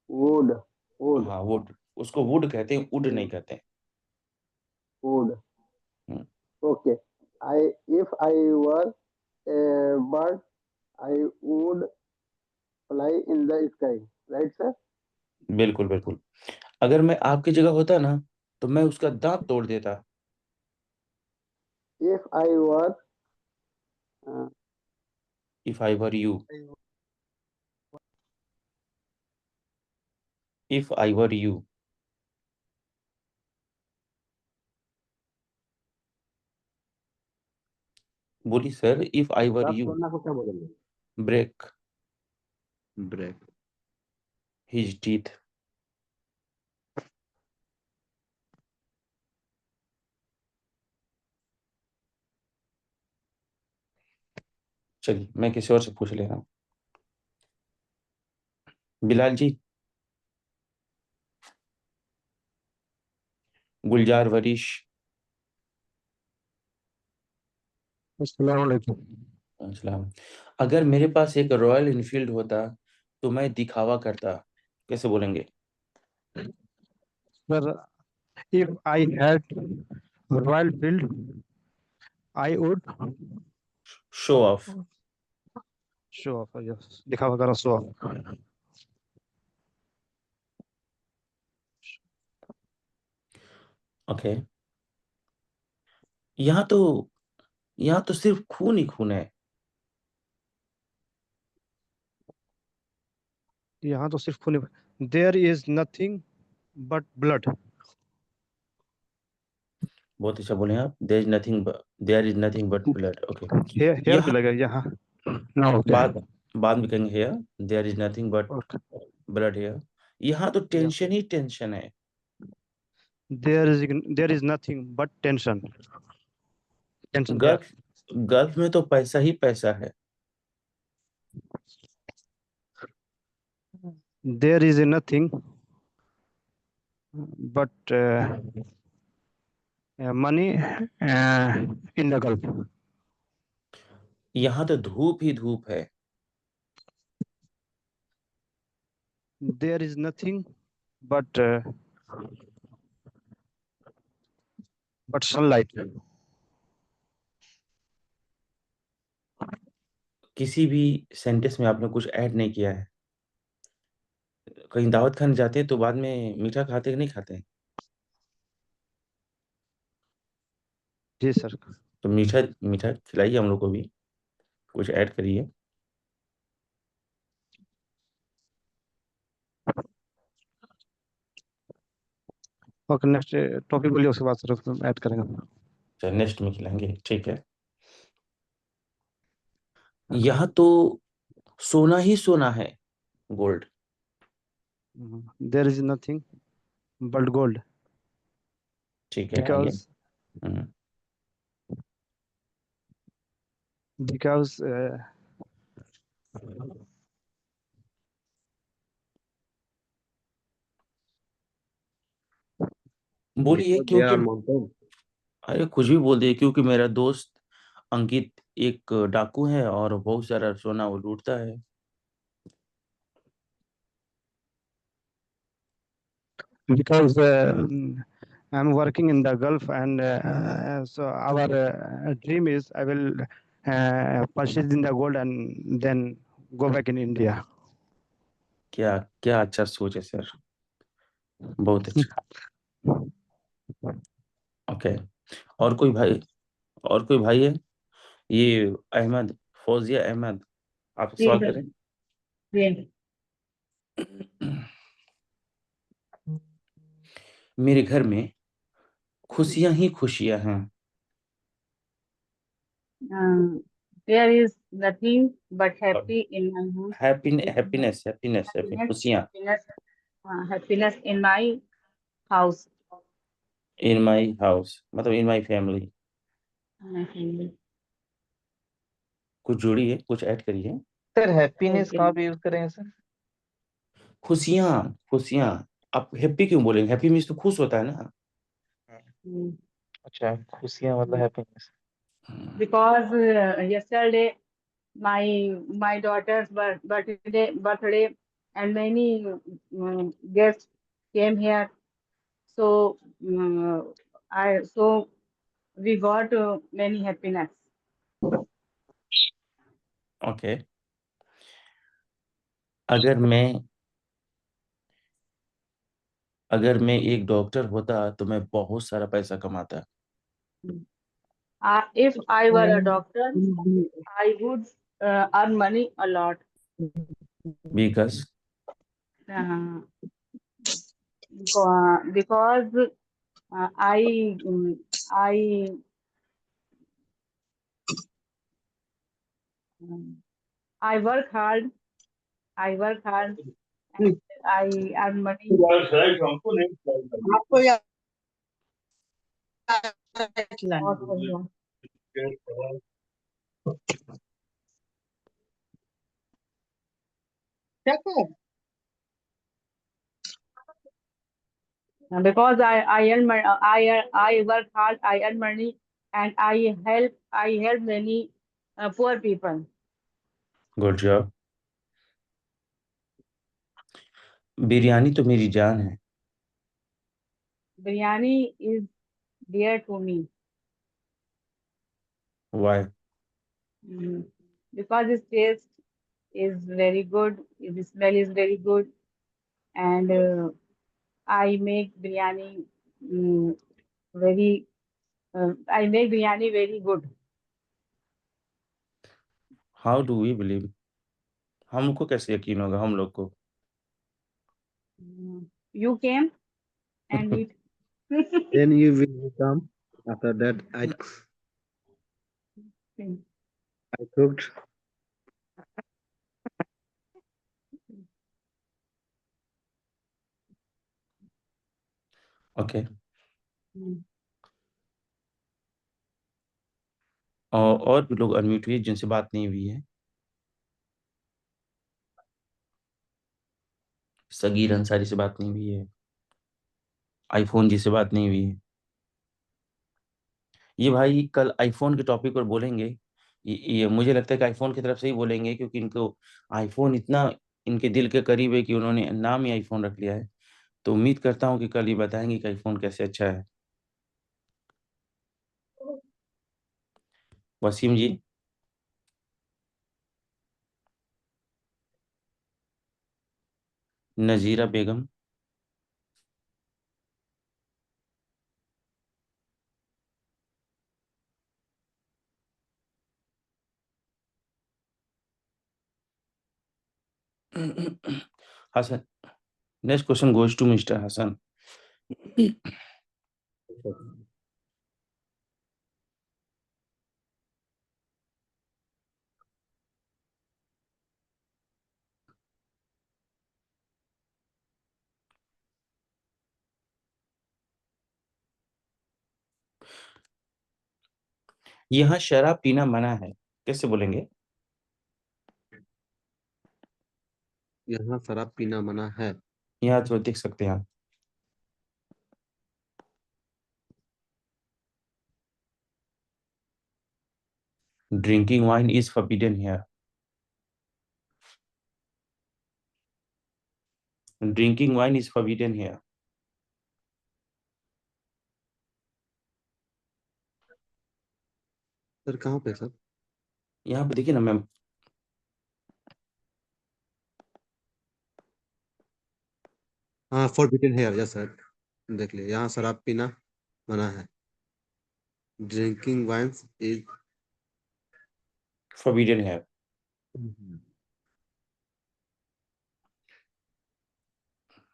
would, हाँ, वुड, उसको वुड कहते हैं, वुड नहीं कहते हैं। would. Hmm, Okay. If I were a bird, I would fly in the sky. Right, sir? बिल्कुल बिल्कुल। अगर मैं आपकी जगह होता ना तो मैं उसका दांत तोड़ देता। If I were, uh, if I were you, if I were you. बोली sir, if I were you. तोड़ना को क्या बोलेंगे? Break Break. His teeth. चलिए मैं किसी और से पूछ ले रहा हूँ। बिलाल जी, गुलजार वरीश, अस्सलाम वालेकुम। अस्सलाम। अगर मेरे पास एक रॉयल इनफील्ड होता तो मैं दिखावा करता कैसे बोलेंगे? Sir, if I had Royal Field, I would show off. show off. Yes, दिखावा करो show off. ओके, यहाँ तो सिर्फ खून ही खून है। यहाँ तो सिर्फ खून। There is nothing but blood. बहुत अच्छा बोले आप। There is nothing but blood. Okay, here पे लगा यहाँ। No, okay. बाद में कहेंगे here, there is nothing but Okay. Blood here. यहाँ तो टेंशन ही टेंशन है। There is nothing but tension. Tension here. Gulf में तो पैसा ही पैसा है। There is nothing but money in the Gulf. यहाँ तो धूप ही धूप है। There is nothing but sunlight. किसी भी सेंटेंस में आपने कुछ ऐड नहीं किया है। कहीं दावत खाने जाते हैं तो बाद में मीठा खाते हैं कि नहीं खाते हैं? जी सर। तो मीठा मीठा खिलाइए हम लोग को भी, कुछ ऐड करिए। ओके, नेक्स्ट टॉपिक बोलिए, उसके बाद सर ऐड करेंगे। चल नेक्स्ट में खिलाएंगे, ठीक है। यहाँ तो सोना ही सोना है, gold. There is nothing but gold. ठीक है, Because because बोलिए Because they are क्योंकि mountain. अरे कुछ भी बोल दिए, क्योंकि मेरा दोस्त अंकित एक डाकू है और बहुत सारा सोना वो लूटता है। because I'm working in the Gulf and so our dream is I will purchase in the gold and then go back in India. क्या क्या अच्छा सोच है सर, बहुत अच्छा। ओके, और कोई भाई है? ये अहमद, फौजिया अहमद, आप सवाल करें। मेरे घर में खुशियां ही खुशियां हैं। There is nothing but happy in my home. Happiness खुशियां। Happiness in my house. In my house मतलब in my family. My family. कुछ जोड़िए, कुछ ऐड करिए। Sir happiness Okay. कहाँ पे यूज करेंगे सर? खुशियां। आप हैप्पी क्यों बोलेंगे? हैप्पी मीन्स तो खुश होता है ना। अच्छा, खुशियाँ मतलब happiness. Because yesterday my daughter's birthday and many guests came here, so we got many happiness. Okay, अगर मैं एक डॉक्टर होता तो मैं बहुत सारा पैसा कमाता। If I were a doctor, I would earn money a lot. Because Because I work hard. And I earn money. आपको याद Because I earn money, I work hard, I earn money, and I help many poor people. Good job. Biryani तो मेरी जान है। Biryani is dear to me. Why? Because its taste is very good, its smell is very good, and I make biryani mm, very I make biryani very good. How do we believe? हमको कैसे यकीन होगा हम लोग को? You came and eat. Then you will come. After that, I cooked. Okay. और भी लोग अनम्यूट हुए जिनसे बात नहीं हुई है। सगीर अंसारी से बात नहीं हुई है। आईफोन जी से बात नहीं हुई है। ये भाई कल आईफोन के टॉपिक पर बोलेंगे। ये मुझे लगता है कि आईफोन की तरफ से ही बोलेंगे, क्योंकि इनको आईफोन इतना इनके दिल के करीब है कि उन्होंने नाम ही आईफोन रख लिया है। तो उम्मीद करता हूँ कि कल ये बताएंगे कि आईफोन कैसे अच्छा है। Wasim ji. Nazira Begum. Hasan. Next question goes to mister Hasan. यहाँ शराब पीना मना है, कैसे बोलेंगे? यहाँ शराब पीना मना है। यहाँ तो देख सकते हैं आप। Drinking wine is forbidden here. Drinking wine is forbidden here. Sir कहाँ पे सर? यहाँ पे देखिए ना मैम। हाँ, forbidden है यस सर। देख लिए, यहाँ शराब पीना मना है। Drinking wines is forbidden here.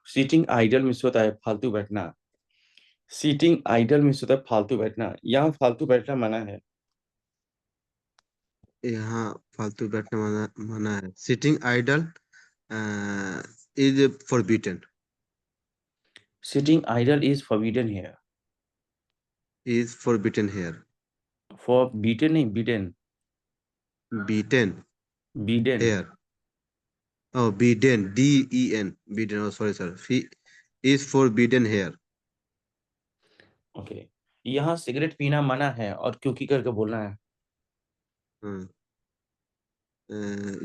Sitting idle में होता है फालतू बैठना। सीटिंग आइडल में होता है फालतू बैठना। यहाँ फालतू बैठना मना है। यहाँ फालतू बैठना मना है। Sitting idle is forbidden. Sitting idle is forbidden here. Is forbidden here. Forbidden नहीं, bidden. Beaten bidden. Here. Oh, bidden, D-E-N, bidden. Oh, sorry, sir. Is forbidden here. Okay. यहाँ सिगरेट पीना मना है और क्योंकि करके बोलना है। हाँ,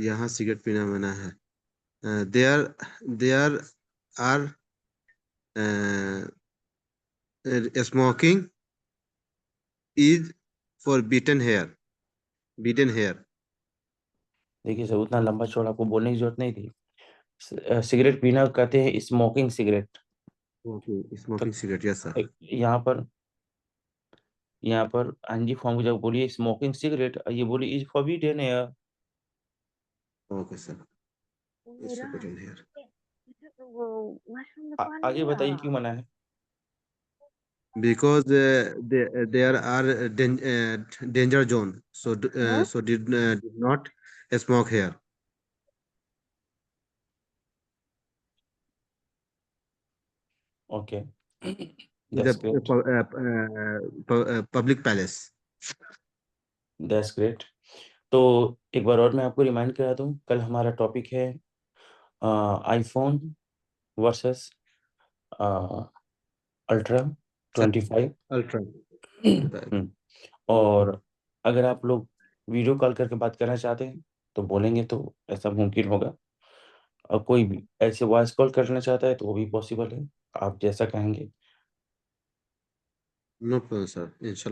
यहाँ सिगरेट पीना मना है। There are smoking is forbidden here. Bidden here. देखिए सर, उतना लंबा चौड़ा आपको बोलने की जरूरत नहीं थी। सिगरेट पीना कहते हैं smoking cigarette. Okay, smoking cigarette. Yes, sir. यहाँ पर आंजी फॉर्म की जगह बोलिए स्मोकिंग सिगरेट, ये बोलिए इज फॉरबिडन है। Okay, sir. Is forbidden here. आगे बताइए क्यों मना है? Because there are danger zone, so did not smoke here. Okay. The that's great. public palace. That's great. तो एक बार और मैं आपको रिमाइंड करा दूं, कल हमारा टॉपिक है आईफोन वर्सेस अल्ट्रा 25। Ultra. और अगर आप लोग वीडियो कॉल करके बात करना चाहते हैं तो बोलेंगे तो ऐसा मुमकिन होगा। और कोई भी ऐसे वॉइस कॉल करना चाहता है तो वो भी पॉसिबल है, आप जैसा कहेंगे। नो प्रॉब्लम सर, इंशाल्लाह